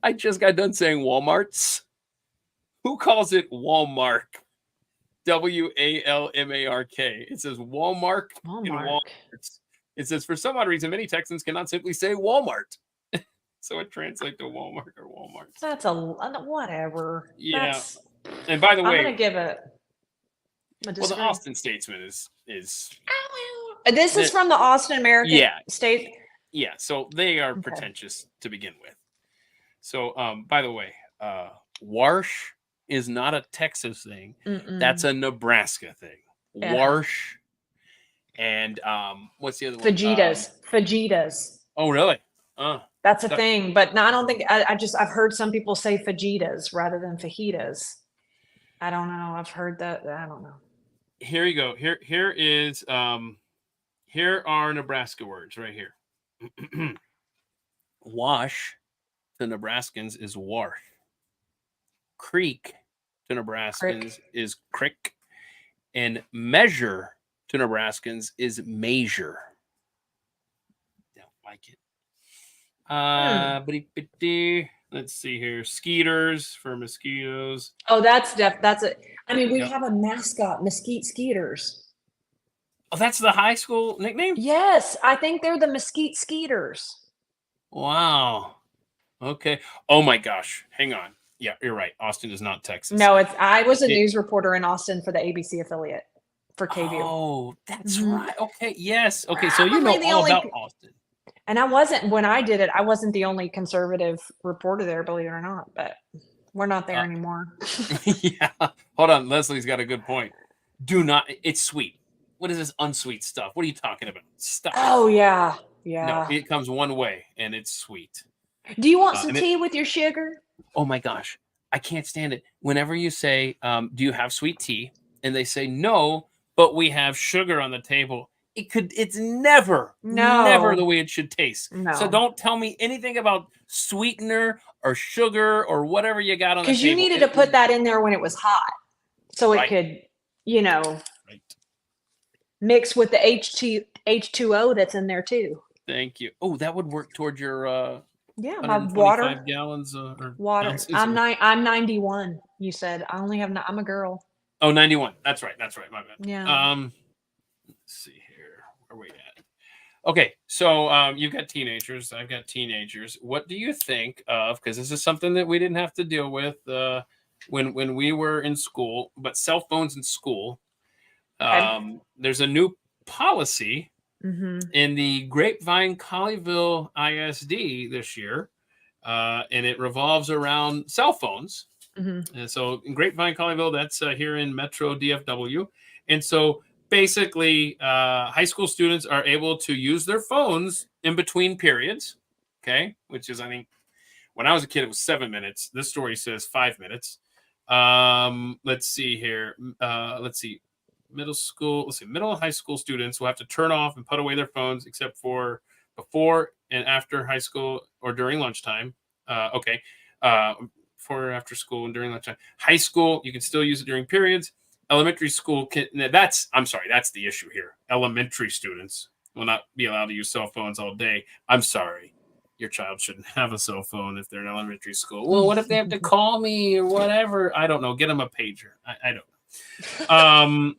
I just got done saying Walmarts. Who calls it Walmart? Walmark. It says Walmart. Walmart. It says, for some odd reason, many Texans cannot simply say Walmart. So it translates to Walmart or Walmart. That's whatever. Yeah. And by the way, I'm gonna give it. well, the Austin Statesman is. This is from the Austin American State. Yeah, so they are pretentious to begin with. So, by the way, Warsh is not a Texas thing. Mm-mm. That's a Nebraska thing. Yeah. Warsh. And what's the other one? Fajitas. Oh, really? That's a thing, but no, I don't think I've heard some people say fajitas rather than fajitas. I don't know. I've heard that. I don't know. Here you go. Here are Nebraska words right here. Wash to Nebraskans is warsh. Creek to Nebraskans is crick. And measure to Nebraskans is measure. Don't like it. Let's see here. Skeeters for mosquitoes. Oh, that's it. I mean, we have a mascot, Mesquite Skeeters. Oh, that's the high school nickname? Yes, I think they're the Mesquite Skeeters. Wow. Okay. Oh my gosh. Hang on. Yeah, you're right. Austin is not Texas. No, I was a news reporter in Austin for the ABC affiliate for KView. Oh, that's right. Okay. Yes. Okay. So you know all about Austin. And when I did it, I wasn't the only conservative reporter there, believe it or not, but we're not there anymore. Yeah. Hold on. Leslie's got a good point. It's sweet. What is this unsweet stuff? What are you talking about? Stop. Oh, yeah. Yeah. No, it comes one way and it's sweet. Do you want some tea with your sugar? Oh my gosh. I can't stand it. Whenever you say, do you have sweet tea? And they say, no, but we have sugar on the table. It's never the way it should taste. No. So don't tell me anything about sweetener or sugar or whatever you got on the table. Because you needed to put that in there when it was hot, so it Right. could, you know, Right. mix with the H2O that's in there too. Thank you. Oh, that would work toward your Yeah, my 125 water. gallons or Water. ounces I'm or- 91. You said I only have. I'm a girl. Oh, 91. That's right. My bad. Yeah. Let's see here. Where are we at? Okay, so you've got teenagers. I've got teenagers. What do you think of? Because this is something that we didn't have to deal with when we were in school. But cell phones in school. There's a new policy in the Grapevine Colleyville ISD this year, and it revolves around cell phones. And so in Grapevine Colleyville, that's here in Metro DFW. And so basically, high school students are able to use their phones in between periods. Okay. Which is, I think, when I was a kid, it was 7 minutes. This story says 5 minutes. Let's see here. Middle and high school students will have to turn off and put away their phones except for before and after high school or during lunchtime. For after school and during lunchtime. High school, you can still use it during periods. Elementary school, that's the issue here. Elementary students will not be allowed to use cell phones all day. I'm sorry. Your child shouldn't have a cell phone if they're in elementary school. Well, what if they have to call me or whatever? I don't know. Get them a pager. I don't know.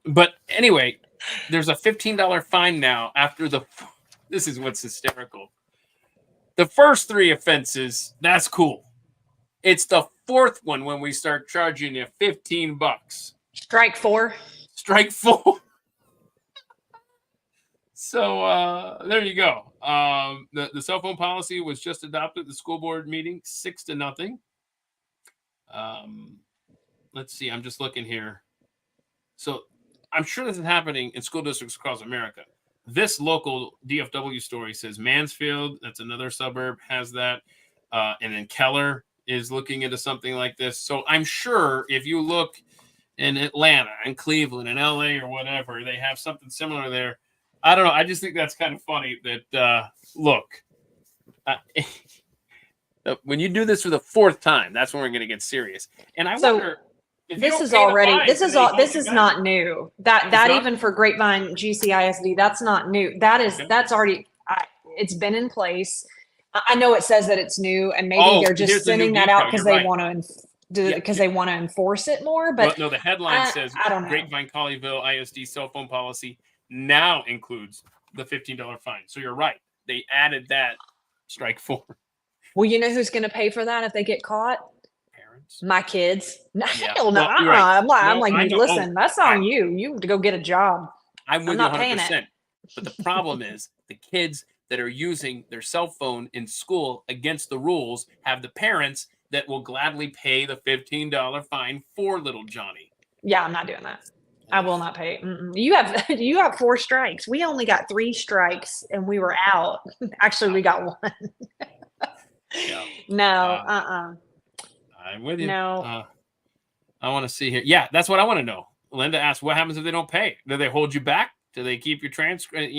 But anyway, there's a $15 fine now after this is what's hysterical. The first 3 offenses, that's cool. It's the 4th one when we start charging you $15. Strike 4. Strike 4. So there you go. The cell phone policy was just adopted at the school board meeting, 6-0. Let's see. I'm just looking here. So I'm sure this is happening in school districts across America. This local DFW story says Mansfield, that's another suburb, has that. And then Keller is looking into something like this. So I'm sure if you look in Atlanta and Cleveland and LA or whatever, they have something similar there. I don't know. I just think that's kind of funny that, when you do this for the 4th time, that's when we're going to get serious. And I wonder if this is not new. That even for Grapevine GCISD, that's not new. That's already, it's been in place. I know it says that it's new, and maybe they're just sending that out because they want to want to enforce it more. But no, the headline says I don't know. Grapevine Colleyville ISD cell phone policy now includes the $15 fine. So you're right; they added that strike 4. Well, you know who's going to pay for that if they get caught? Parents. My kids. Yeah. Hell no. Well, right. I'm like, listen, that's on you. You have to go get a job. I'm with you not 100%. paying it. But the problem is the kids that are using their cell phone in school against the rules have the parents that will gladly pay the $15 fine for little Johnny. Yeah, I'm not doing that. I will not pay. You have 4 strikes. We only got 3 strikes and we were out. Actually, we got 1. Yeah. No, I'm with you. No. I want to see here. Yeah, that's what I want to know. Linda asked, what happens if they don't pay? Do they hold you back? Do they keep your transcript?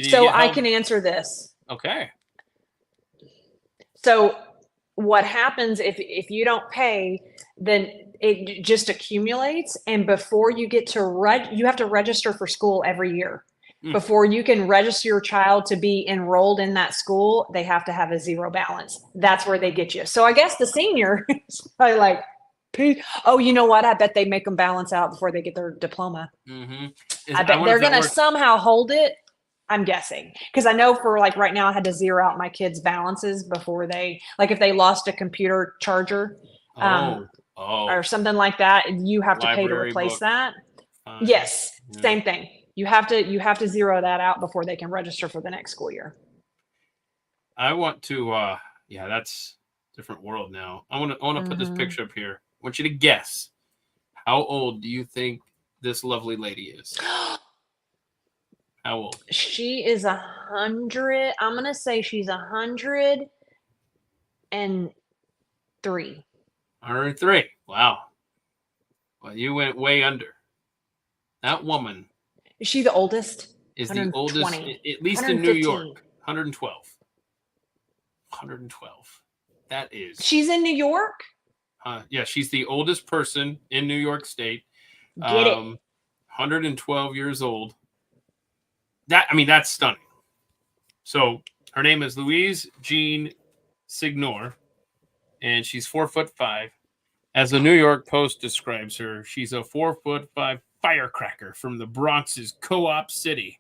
So I can answer this. Okay. So what happens if you don't pay, then it just accumulates. And before you get to you have to register for school every year. Before you can register your child to be enrolled in that school, they have to have a 0 balance. That's where they get you. So I guess the senior is probably like, oh, you know what? I bet they make them balance out before they get their diploma. I bet they're going to somehow hold it. I'm guessing. Because I know for like right now, I had to zero out my kids' balances before if they lost a computer charger or something like that, you have to pay to replace that. Yes, same thing. You have to zero that out before they can register for the next school year. I want to, that's a different world now. I want to put this picture up here. I want you to guess. How old do you think this lovely lady is? How old? She is 100. I'm going to say she's 103. 103. Wow. Well, you went way under. That woman. Is she the oldest? Is the oldest, at least in New York. 112. that is. She's in New York. Yeah, she's the oldest person in New York State. Get it. 112 years old. That's stunning. So her name is Louise Jean Signor, and she's 4'5". As the New York Post describes her, she's a 4'5" firecracker from the Bronx's Co-op City.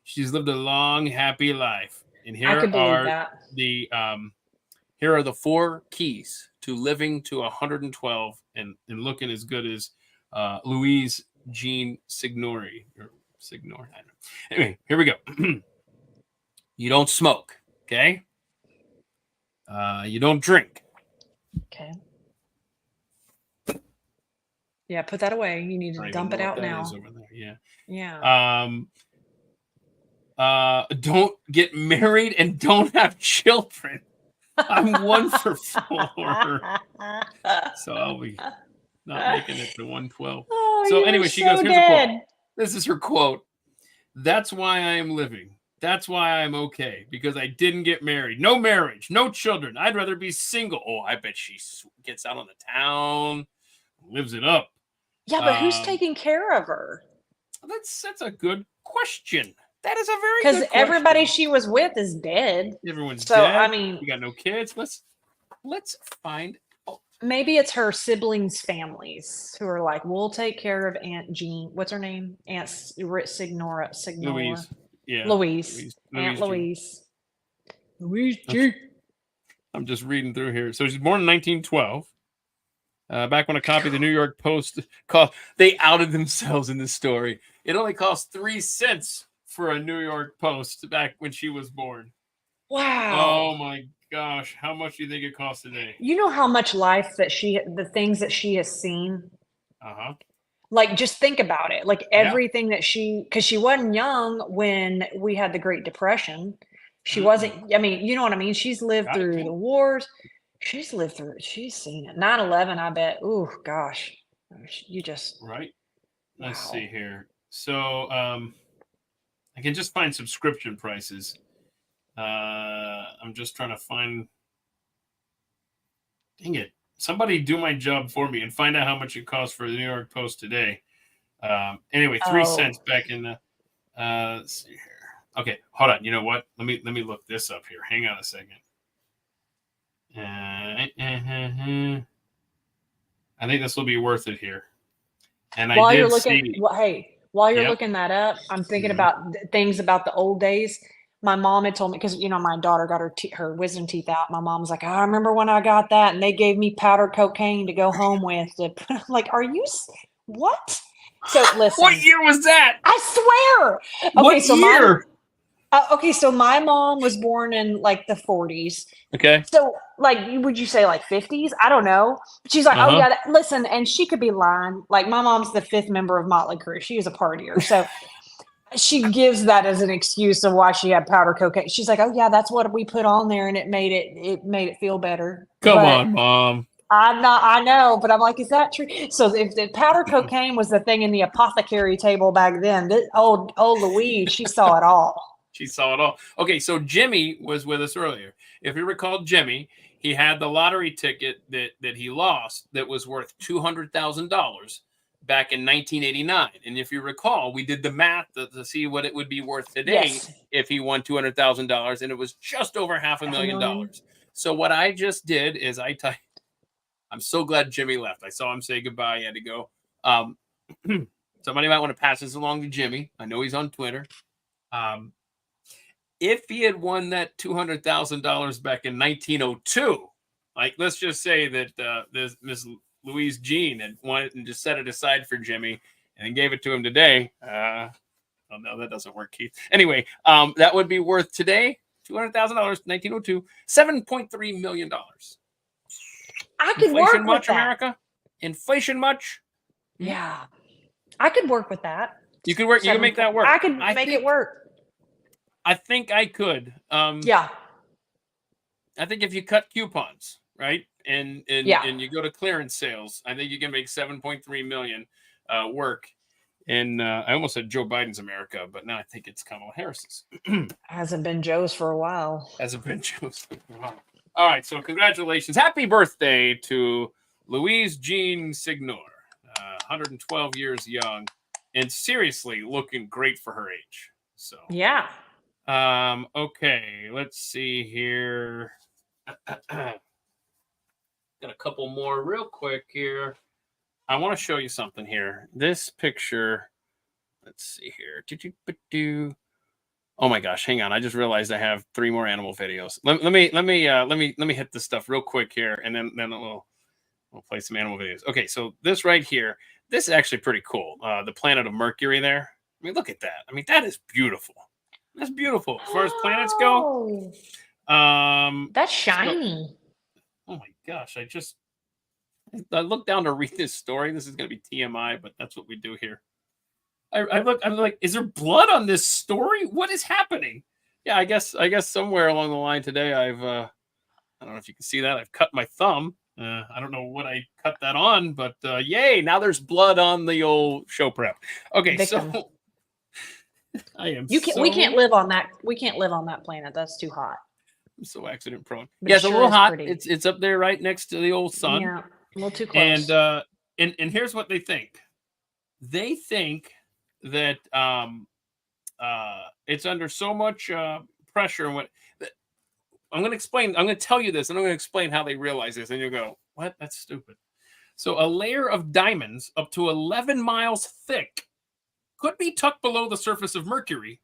She's lived a long, happy life. And I here could believe are that. here are the 4 keys to living to 112 and looking as good as Louise Jean Signori or Signor. I don't know. Anyway, here we go. You don't smoke, okay? You don't drink. Okay. Yeah, put that away. You need to dump it out now. Over there. Yeah. Yeah. Don't get married and don't have children. I'm 1 for 4. So I'll be not making it to 112. Oh, So you're anyway, she so goes, here's a dead. quote. This is her quote. That's why I am living. That's why I'm okay, because I didn't get married. No marriage, no children. I'd rather be single. Oh, I bet she gets out on the town, lives it up. Yeah, but who's taking care of her? That's a good question. That is a very good Because question. everybody she was with is dead. Everyone's So, dead. I mean- we got no kids. Let's find. Maybe it's her siblings' families who are like, we'll take care of Aunt Jean. What's her name? Aunt Signora. Louise. Yeah. Louise. Aunt Louise. Louise G. I'm just reading through here. So she's born in 1912. Back when a copy of the New York Post they outed themselves in this story. It only cost 3 cents for a New York Post back when she was born. Wow. Oh my gosh. How much do you think it costs today? You know how much life the things that she has seen? Uh-huh. Like, just think about it. Like everything that because she wasn't young when we had the Great Depression. She wasn't, I mean, you know what I mean? She's lived through the wars. She's seen it. 9/11, I bet. Ooh, gosh. You just. Right. Let's Wow. see here. So I can just find subscription prices. I'm just trying to find. Dang it. Somebody do my job for me and find out how much it costs for the New York Post today. Anyway, 3 cents back in the. Let's see here. Okay, hold on. You know what? Let me look this up here. Hang on a second. I think this will be worth it here. And While I did you're looking, see. while you're looking that up, I'm thinking about things about the old days. My mom had told me, because my daughter got her wisdom teeth out. My mom was like, I remember when I got that, and they gave me powdered cocaine to go home with. I'm like, are you what? So listen, What year was that? I swear. What year? So my mom was born in like the 40s. Okay. So like, would you say like 50s? I don't know. She's like, oh yeah, listen, and she could be lying. Like, my mom's the 5th member of Motley Crue. She was a partier. So she gives that as an excuse of why she had powder cocaine. She's like, oh yeah, that's what we put on there, and it made it feel better. Come on, Mom. I know, but I'm like, is that true? So if the powder cocaine was the thing in the apothecary table back then, this old Louise, she saw it all. She saw it all. Okay, so Jimmy was with us earlier. If you recall Jimmy, he had the lottery ticket that he lost that was worth $200,000 back in 1989. And if you recall, we did the math to see what it would be worth today if he won $200,000, and it was just over $500,000. So what I just did is I typed. I'm so glad Jimmy left. I saw him say goodbye. He had to go. Somebody might want to pass this along to Jimmy. I know he's on Twitter. If he had won that $200,000 back in 1902, like, let's just say that this Miss Louise Jean had won it and just set it aside for Jimmy and gave it to him today. Oh no, that doesn't work, Keith. Anyway, that would be worth today $200,000, 1902, $7.3 million. I could Inflation work much, with that. America? Inflation much? Yeah, I could work with that. You could work. You can make that work. I could make it work. I think I could. Yeah. I think if you cut coupons, right, and you go to clearance sales, I think you can make 7.3 million work. And I almost said Joe Biden's America, but now I think it's Kamala Harris's. Hasn't been Joe's for a while. Hasn't been Joe's. All right, so congratulations. Happy birthday to Louise Jean Signor, 112 years young, and seriously looking great for her age. So Yeah. okay, let's see here. Got a couple more real quick here. I want to show you something here. This picture, let's see here. Oh my gosh, hang on. I just realized I have 3 more animal videos. Let me hit this stuff real quick here, and then we'll play some animal videos. Okay, so this right here, this is actually pretty cool. The planet of Mercury there. I mean, look at that. I mean, that is beautiful. That's beautiful. As far as planets go. That's shiny. Oh my gosh, I looked down to read this story. This is going to be TMI, but that's what we do here. I'm like, is there blood on this story? What is happening? Yeah, I guess somewhere along the line today, I don't know if you can see that. I've cut my thumb. I don't know what I cut that on, but yay! Now there's blood on the old show prep. Okay, Victim. so I am. We can't live on that. We can't live on that planet. That's too hot. I'm so accident prone. But Yeah, it it's a sure little is hot. pretty. It's up there right next to the old sun. Yeah, a little too close. And here's what they think. They think that it's under so much pressure and what I'm going to explain. I'm going to tell you this, and I'm going to explain how they realize this, and you'll go, "What? That's stupid." So, a layer of diamonds up to 11 miles thick could be tucked below the surface of Mercury,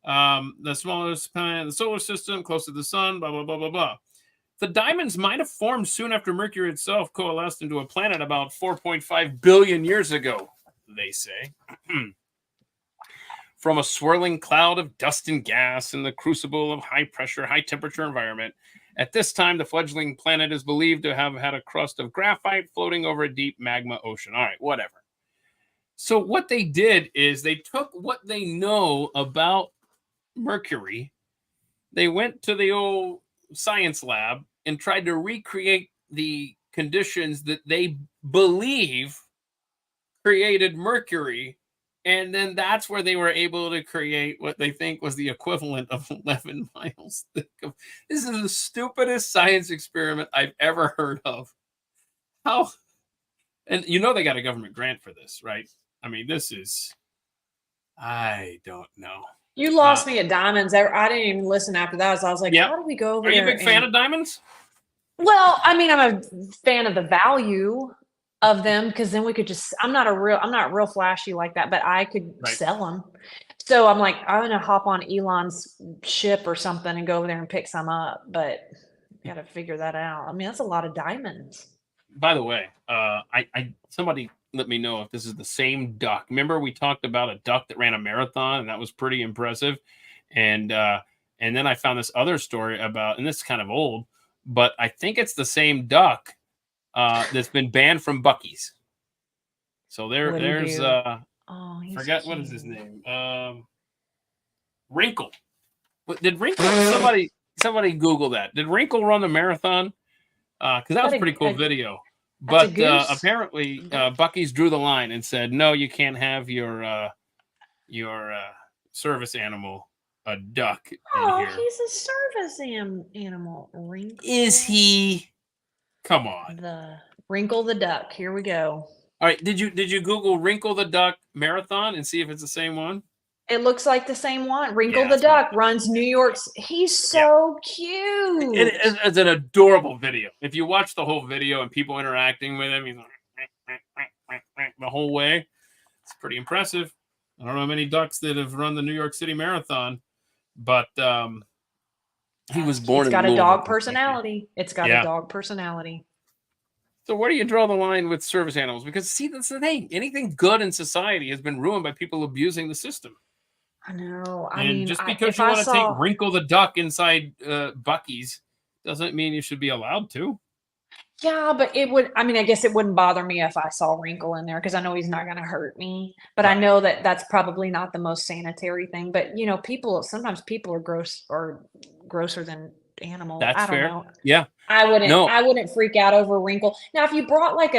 the smallest planet in the solar system, close to the sun. Blah blah blah blah blah. The diamonds might have formed soon after Mercury itself coalesced into a planet about 4.5 billion years ago, they say. From a swirling cloud of dust and gas in the crucible of high-pressure, high-temperature environment. At this time, the fledgling planet is believed to have had a crust of graphite floating over a deep magma ocean. All right, whatever. So what they did is they took what they know about Mercury. They went to the old science lab and tried to recreate the conditions that they believe created Mercury, and then that's where they were able to create what they think was the equivalent of 11 miles thick. This is the stupidest science experiment I've ever heard of. How? And you know they got a government grant for this, right? I mean, this is, I don't know. You lost me at diamonds. I didn't even listen after that. So I was like, Yep. how do we go over Are you a there? big fan of diamonds? Well, I mean, I'm a fan of the value of them because then we could just, I'm not real flashy like that, but I could sell them. So I'm like, I'm going to hop on Elon's ship or something and go over there and pick some up, but got to figure that out. I mean, that's a lot of diamonds. By the way, somebody let me know if this is the same duck. Remember we talked about a duck that ran a marathon and that was pretty impressive. And then I found this other story about, and this is kind of old, but I think it's the same duck that's been banned from Buc-ee's. So there's forget what is his name? Wrinkle. Did Wrinkle somebody Google that? Did Wrinkle run the marathon? Because that was a pretty cool video. But apparently Buc-ee's drew the line and said, no, you can't have your service animal, a duck. Oh, in here. he's a service animal. Wrinkle. Is he? Come on. The Wrinkle the duck. Here we go. All right. Did you Google Wrinkle the Duck marathon and see if it's the same one? It looks like the same one. Wrinkle the duck runs New York's. He's so cute. It's an adorable video. If you watch the whole video and people interacting with him, he's like the whole way. It's pretty impressive. I don't know many ducks that have run the New York City Marathon, but he was born. It's got a dog personality. It's got a dog personality. So where do you draw the line with service animals? Because see, that's the thing. Anything good in society has been ruined by people abusing the system. I know. I mean, just because you want to take Wrinkle the duck inside Buc-ee's doesn't mean you should be allowed to. Yeah, but it would. I mean, I guess it wouldn't bother me if I saw Wrinkle in there because I know he's not going to hurt me. But I know that that's probably not the most sanitary thing. But you know, sometimes people are grosser than animals. That's fair. Know. Yeah, I wouldn't freak out over Wrinkle. Now, if you brought like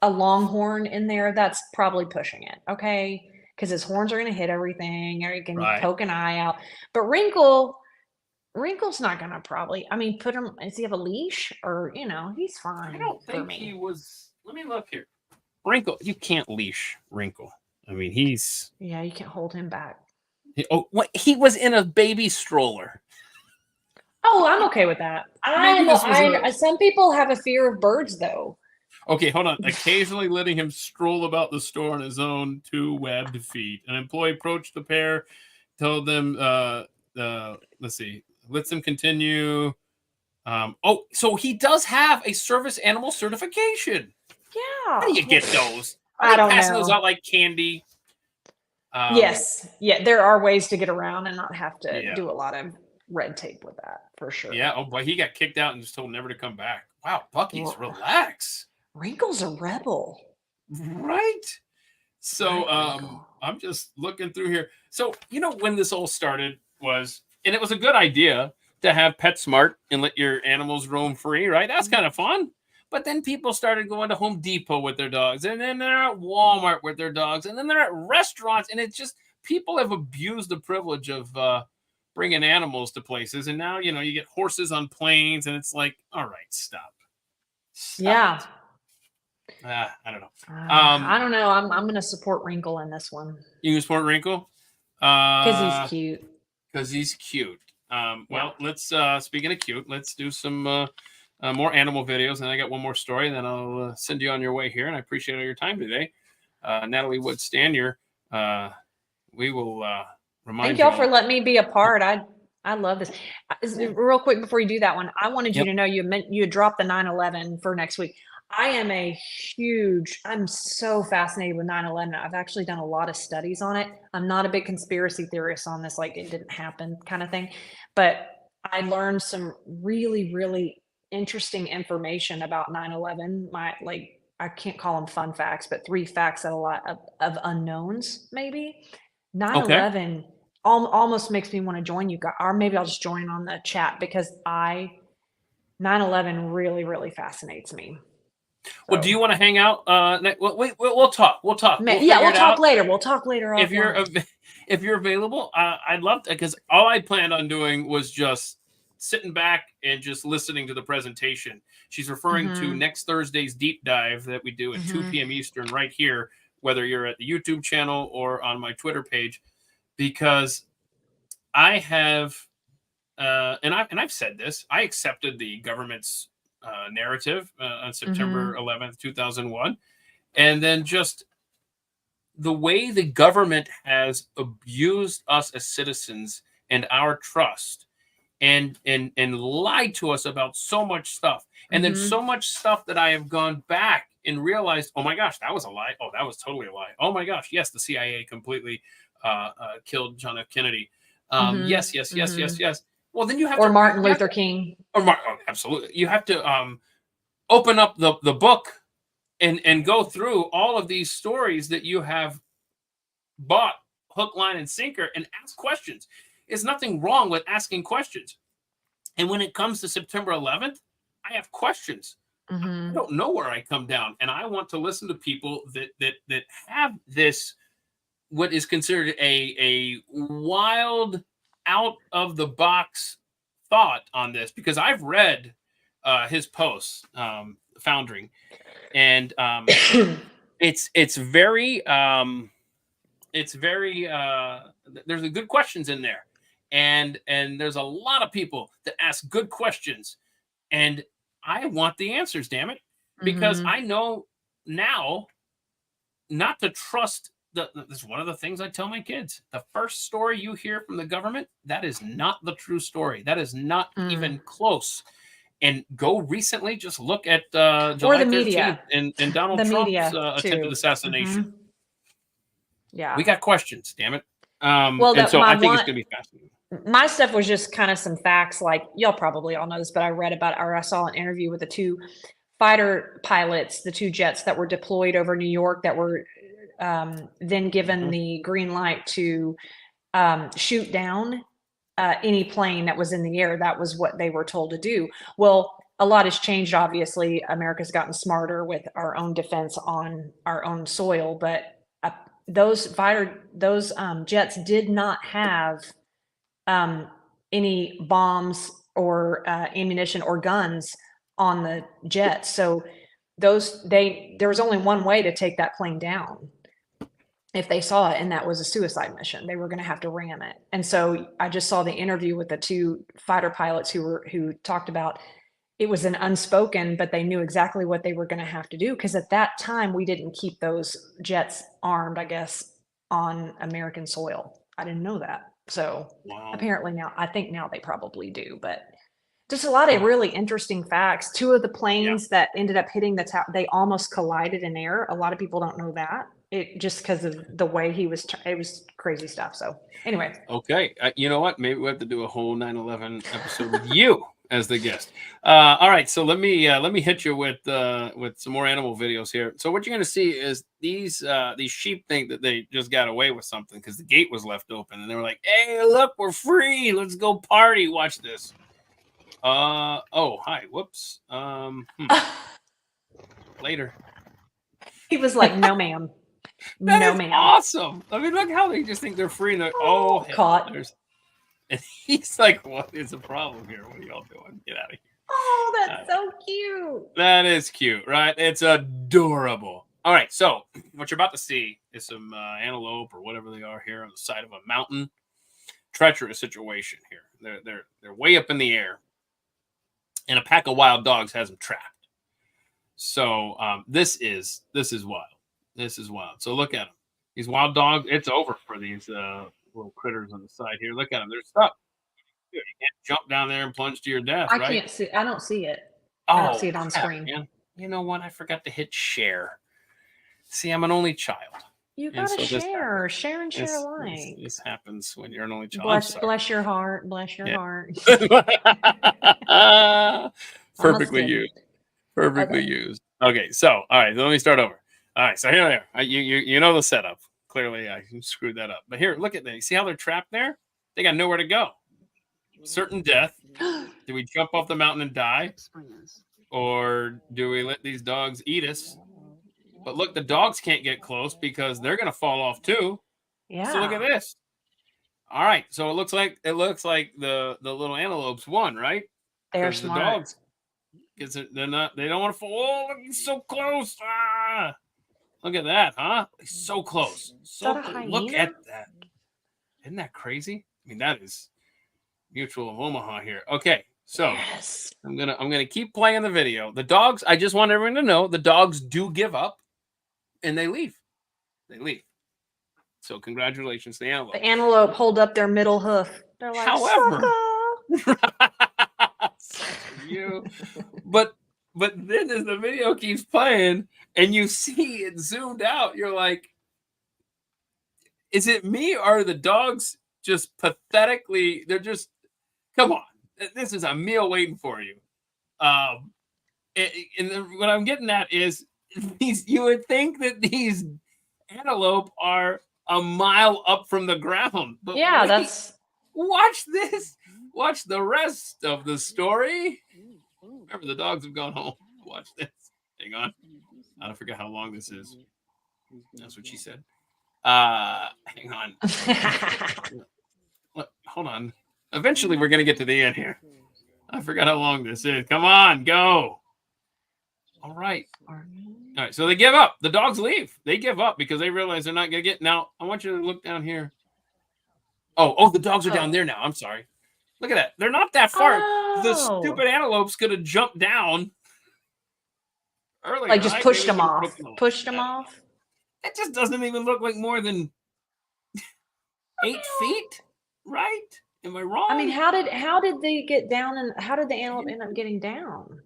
a longhorn in there, that's probably pushing it. Okay. Because his horns are going to hit everything, or you can poke an eye out. But Wrinkle, Wrinkle's not gonna probably. I mean, put him. Does he have a leash, or he's fine I don't for think me. he was. Let me look here. Wrinkle, you can't leash Wrinkle. I mean, he's. Yeah, you can't hold him back. He was in a baby stroller. Oh, I'm okay with that. Maybe this was in Some people have a fear of birds, though. Okay, hold on. Occasionally letting him stroll about the store on his own 2 webbed feet. An employee approached the pair, told them, let's see, lets them continue. So he does have a service animal certification. Yeah. How do you get those? I don't passing know. those out like candy. Yes. Yeah, there are ways to get around and not have to Yeah. do a lot of red tape with that, for sure. Yeah. Oh, boy, he got kicked out and just told never to come back. Wow, Bucky's Well, relax. Wrinkle's a rebel. Right. So Right, Wrinkle. I'm just looking through here. So when this all started was, and it was a good idea to have PetSmart and let your animals roam free, right? That's kind of fun. But then people started going to Home Depot with their dogs, and then they're at Walmart with their dogs, and then they're at restaurants, and it's just people have abused the privilege of bringing animals to places, and now you get horses on planes, and it's like, all right, stop. Yeah. I don't know. I don't know. I'm going to support Wrinkle in this one. You can support Wrinkle? Because he's cute. Because he's cute. Well, let's speaking of cute, let's do some more animal videos, and I got one more story, and then I'll send you on your way here. And I appreciate all your time today, Natalie Woods-Stanyer. We will remind Thank you y'all for letting me be a part. I love this. Real quick before you do that one, I wanted you Yep. to know you had dropped the 9/11 for next week. I'm so fascinated with 9/11. I've actually done a lot of studies on it. I'm not a big conspiracy theorist on this, like it didn't happen kind of thing, but I learned some really, really interesting information about 9/11. I can't call them fun facts, but 3 facts that a lot of unknowns maybe. Okay. 9/11 almost makes me want to join you guys, or maybe I'll just join on the chat because 9/11 really, really fascinates me. Well, do you want to hang out? We'll talk. We'll talk. We'll figure it talk out. later. We'll talk later. If you're available, I'd love to, because all I planned on doing was just sitting back and just listening to the presentation. She's referring to next Thursday's deep dive that we do at 2 p.m. Eastern right here, whether you're at the YouTube channel or on my Twitter page, because I have, and I've said this, I accepted the government's narrative on September 11th, 2001. And then just the way the government has abused us as citizens and our trust and lied to us about so much stuff. And then so much stuff that I have gone back and realized, oh my gosh, that was a lie. Oh, that was totally a lie. Oh my gosh, yes, the CIA completely killed John F. Kennedy. Yes. Well, then you have or Martin Luther King. Absolutely. You have to open up the book and go through all of these stories that you have bought hook, line, and sinker and ask questions. There's nothing wrong with asking questions. And when it comes to September 11th, I have questions. I don't know where I come down. And I want to listen to people that have this, what is considered a wild, out of the box thought on this, because I've read his posts, Foundering, and it's very there's a good questions in there, and there's a lot of people that ask good questions, and I want the answers, damn it, because I know now not to trust. This is one of the things I tell my kids. The first story you hear from the government, that is not the true story. That is not even close. And go recently, just look at July the 13th media. and Donald The Trump's media, attempted too. assassination. Yeah. We got questions, damn it. Well, and so I think it's going to be fascinating. My stuff was just kind of some facts, like y'all probably all know this, but I read about, or I saw an interview with the 2 fighter pilots, the 2 jets that were deployed over New York that were then given the green light to shoot down any plane that was in the air. That was what they were told to do. Well, a lot has changed. Obviously, America's gotten smarter with our own defense on our own soil, but those jets did not have any bombs or ammunition or guns on the jets. So there was only one way to take that plane down if they saw it, and that was a suicide mission. They were going to have to ram it. And so I just saw the interview with the two fighter pilots who talked about it was an unspoken, but they knew exactly what they were going to have to do, because at that time we didn't keep those jets armed, I guess, on American soil. I didn't know that. So apparently now, I think now they probably do, but just a lot of really interesting facts. Two of the planes that ended up hitting the tower, they almost collided in air. A lot of people don't know that. It just because of the way it was crazy stuff. So anyway. Okay. You know what? Maybe we have to do a whole 9/11 episode with you as the guest. All right. So let me hit you with some more animal videos here. So what you're going to see is these sheep think that they just got away with something because the gate was left open, and they were like, "Hey, look, we're free. Let's go party. Watch this." Oh, hi. Whoops. Later. He was like, "No, ma'am." No, ma'am. Awesome. I mean, look how they just think they're free. And they're, caught. And he's like, "What is the problem here? What are y'all doing? Get out of here." Oh, that's so cute. That is cute, right? It's adorable. All right. So what you're about to see is some antelope or whatever they are here on the side of a mountain. Treacherous situation here. They're way up in the air, and a pack of wild dogs has them trapped. So this is wild. This is wild. So look at them. These wild dogs, it's over for these little critters on the side here. Look at them. They're stuck. You can't jump down there and plunge to your death, right? Can't see. I don't see it. I don't see it on screen. Man. You know what? I forgot to hit share. See, I'm an only child. You gotta share and share alike. This happens when you're an only child. Bless your heart. Bless your heart. Perfectly used. Perfectly used. Okay, so all right, so let me start over. All right, so here they are. You know the setup. Clearly, I screwed that up. But here, look at them. See how they're trapped there? They got nowhere to go. Certain death. Do we jump off the mountain and die? Or do we let these dogs eat us? But look, the dogs can't get close because they're going to fall off too. Yeah. So look at this. All right, so it looks like the little antelopes won, right? They're smart. The dogs, because they don't want to fall. Oh, look, he's so close. Ah. Look at that, huh? He's so close. Look at that. Isn't that crazy? I mean, that is Mutual of Omaha here. Okay, so yes. I'm gonna keep playing the video. The dogs, I just want everyone to know, the dogs do give up and they leave. They leave. So congratulations to the antelope. The antelope hold up their middle hoof. They're like, however, but then as the video keeps playing and you see it zoomed out, you're like, is it me or are the dogs just pathetically? They're just, come on, this is a meal waiting for you. And what I'm getting at is you would think that these antelope are a mile up from the ground. But yeah, watch this. Watch the rest of the story. Remember, the dogs have gone home. Watch this. Hang on. I forget how long this is. That's what she said. Hang on. Hold on. Eventually, we're going to get to the end here. I forgot how long this is. Come on, go. All right. All right. So they give up. The dogs leave. They give up because they realize they're not going to get. Now, I want you to look down here. Oh, the dogs are down there now. I'm sorry. Look at that. They're not that far. Oh. The stupid antelopes could have jumped down earlier. Like just right? pushed them off. Pushed them off. It just doesn't even look like more than 8 feet, right? Am I wrong? I mean, how did they get down, and how did the antelope end up getting down?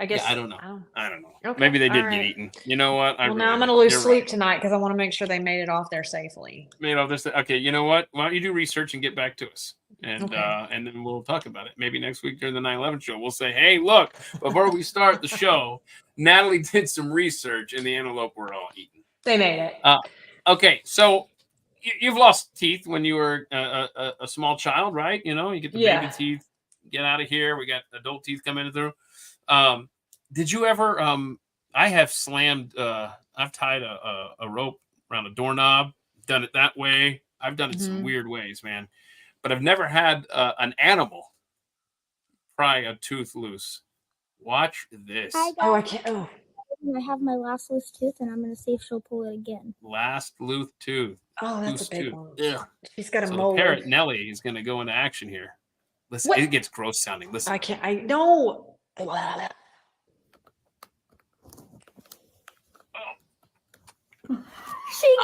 I guess I don't know. I don't know. Okay. Maybe they did get eaten. You know what? Now I'm going to lose sleep tonight because I want to make sure they made it off there safely. Made off this. Okay. You know what? Why don't you do research and get back to us, and then we'll talk about it. Maybe next week during the 9/11 show, we'll say, "Hey, look! Before we start the show, Natalie did some research, and the antelope were all eaten. They made it." Okay. So you've lost teeth when you were a small child, right? You know, you get the baby teeth. Get out of here. We got adult teeth coming through. Did you ever, I have slammed, I've tied a rope around a doorknob, done it that way. I've done it some weird ways, man. but I've never had an animal pry a tooth loose. Watch this. Oh, I can't. Oh, I have my last loose tooth, and I'm gonna see if she'll pull it again. Last loose tooth. oh, that's Loose a big tooth. one. Yeah. She's got a So the molar. parrot Nellie is going to go into action here. Listen, What? it gets gross sounding. Listen. I can't. I no. She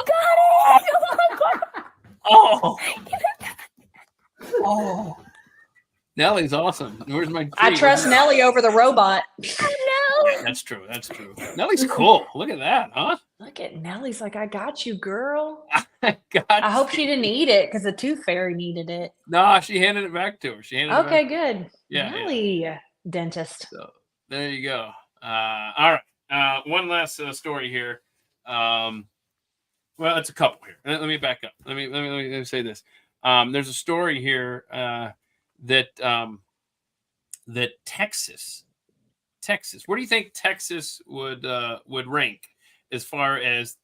got it! Oh. Oh. Nellie's awesome. Where's my I tree? trust Nellie over the robot. Oh That's true. That's true. Nellie's cool. Look at that, huh? Look at Nellie's like, I got you, girl. God. I hope she didn't eat it because the tooth fairy needed it. No, she handed it back to her. She handed it Okay, back. good. Yeah, Nellie, dentist. So there you go. All right. One last story here. Well, it's a couple here. Let me back up. Let me say this. There's a story here that Texas. Where do you think Texas would rank as far as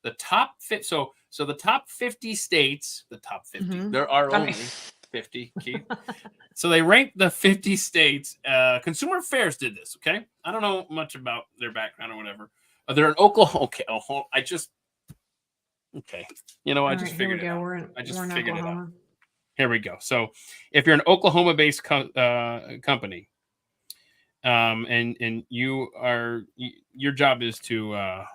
the top fit? So the top 50 states, the top 50. Mhm. There are only 50, Keith. So they ranked the 50 states. Consumer Affairs did this. Okay, I don't know much about their background or whatever. They're in Oklahoma. Okay, okay. You know, I just figured it out. I just figured it out. Here we go. So if you're an Oklahoma-based company, and your job is to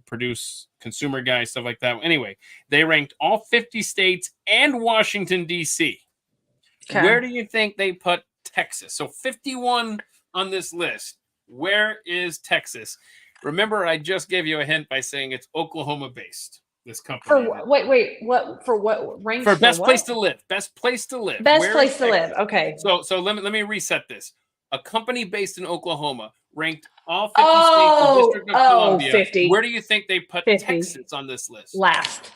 produce consumer guides, stuff like that. Anyway, they ranked all 50 states and Washington, D.C. Okay. Where do you think they put Texas? So 51 on this list. Where is Texas? Remember, I just gave you a hint by saying it's Oklahoma-based. This company. For wait, what? For what rank? For best what? place to live. Best place to live. Best Where place is to live. Texas? Okay. So let me reset this. A company based in Oklahoma ranked all 50 Oh, states and District of Columbia. 50. Where do you think they put 50. Texas on this list? Last,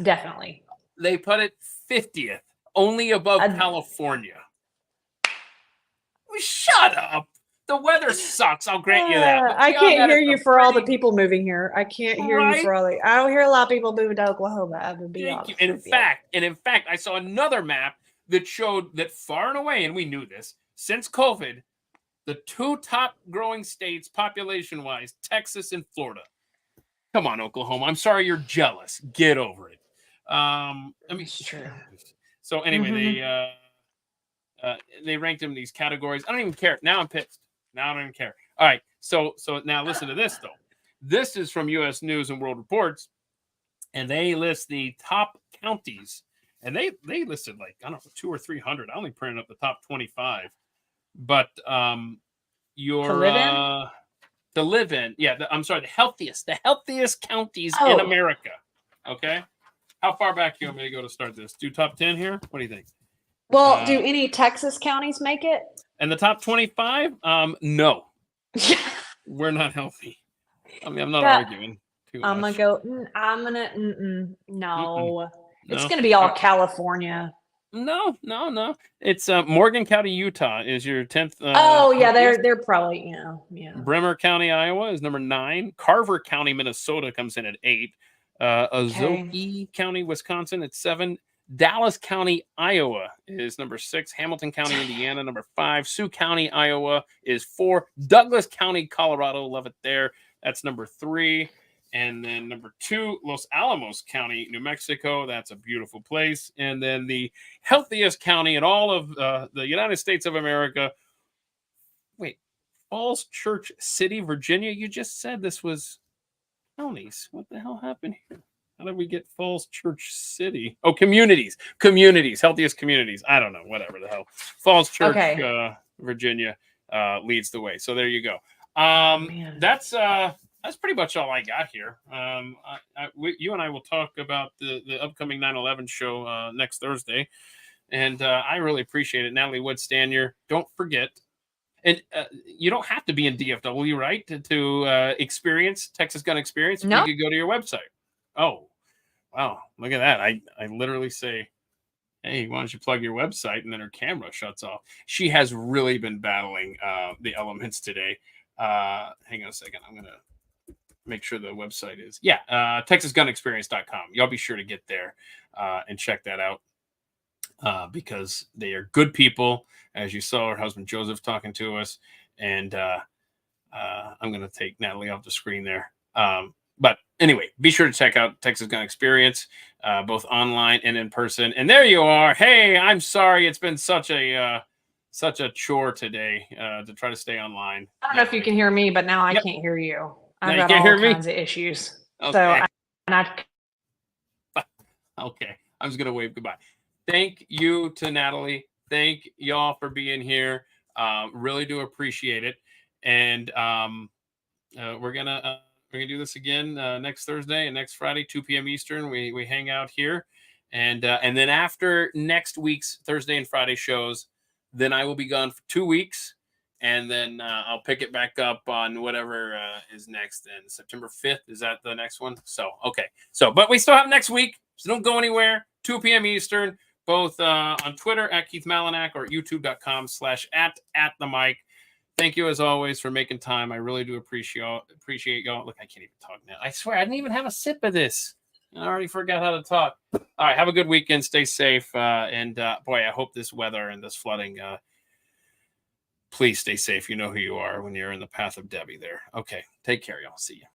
definitely. They put it 50th, only above California. Shut up. The weather sucks. I'll grant you that. But I beyond can't that, hear it's you a for all the pretty- people moving here. I can't hear you Right? for all the. I don't hear a lot of people moving to Oklahoma. I would be Thank honest. you. And with you. in fact, I saw another map that showed that far and away, and we knew this, since COVID, the two top growing states population-wise, Texas and Florida. Come on, Oklahoma. I'm sorry you're jealous. Get over it. I mean, It's true. So anyway, Mhm. they ranked them in these categories. I don't even care. Now I'm pissed. Now I don't even care. All right. So now listen to this though. This is from U.S. News and World Reports, and they list the top counties, and they listed like I don't know 200 or 300. I only printed up the top 25, but your to live in, yeah. I'm sorry, the healthiest counties in America. Okay. How far back do you want me to go to start this? Do top 10 here? What do you think? Well, do any Texas counties make it? And the top 25? No. We're not healthy. I mean, I'm not arguing too much. I'm gonna go. No, it's No. gonna be all California. No. It's Morgan County, Utah is your 10th. Oh yeah, they're probably yeah. Bremer County, Iowa is number 9. Carver County, Minnesota comes in at 8. Ozaukee County, Wisconsin at 7. Dallas County, Iowa is number 6. Hamilton County, Indiana, number 5. Sioux County, Iowa is 4. Douglas County, Colorado, love it there. That's number 3. And then number 2, Los Alamos County, New Mexico. That's a beautiful place. And then the healthiest county in all of the United States of America. Wait, Falls Church City, Virginia. You just said this was counties. What the hell happened here? How did we get Falls Church City? Oh, communities, healthiest communities. I don't know, whatever the hell. Falls Church, Virginia leads the way. So there you go. That's pretty much all I got here. You and I will talk about the upcoming 9/11 show next Thursday, and I really appreciate it. Natalie Woods-Stanyer, don't forget. And you don't have to be in DFW, right, to experience Texas Gun Experience. No. You could go to your website. Oh, wow. Look at that. I literally say, hey, why don't you plug your website? And then her camera shuts off. She has really been battling the elements today. Hang on a second. I'm going to make sure the website is. Yeah, TexasGunExperience.com. Y'all be sure to get there and check that out. because they are good people, as you saw her husband Joseph talking to us. And I'm going to take Natalie off the screen there. But anyway, be sure to check out Texas Gun Experience, both online and in person. And there you are. Hey, I'm sorry. It's been such a chore today to try to stay online. I don't know if you can hear me, but now I Yep. can't hear you. Now I've you got can't all hear me? kinds of issues. Okay. So Okay. I'm just going to wave goodbye. Thank you to Natalie. Thank y'all for being here. Really do appreciate it. And we're gonna do this again next Thursday and next Friday, 2 p.m. Eastern. We hang out here, and then after next week's Thursday and Friday shows, then I will be gone for 2 weeks, and then I'll pick it back up on whatever is next. And September 5th, is that the next one? So okay, but we still have next week, so don't go anywhere. 2 p.m. Eastern, both on Twitter at Keith Malinak or youtube.com/@the mic. Thank you as always for making time. I really do appreciate y'all. Look, I can't even talk now. I swear I didn't even have a sip of this. I already forgot how to talk. All right, have a good weekend. Stay safe. And boy, I hope this weather and this flooding. Please stay safe. You know who you are when you're in the path of Debbie there. Okay, take care, y'all. See you.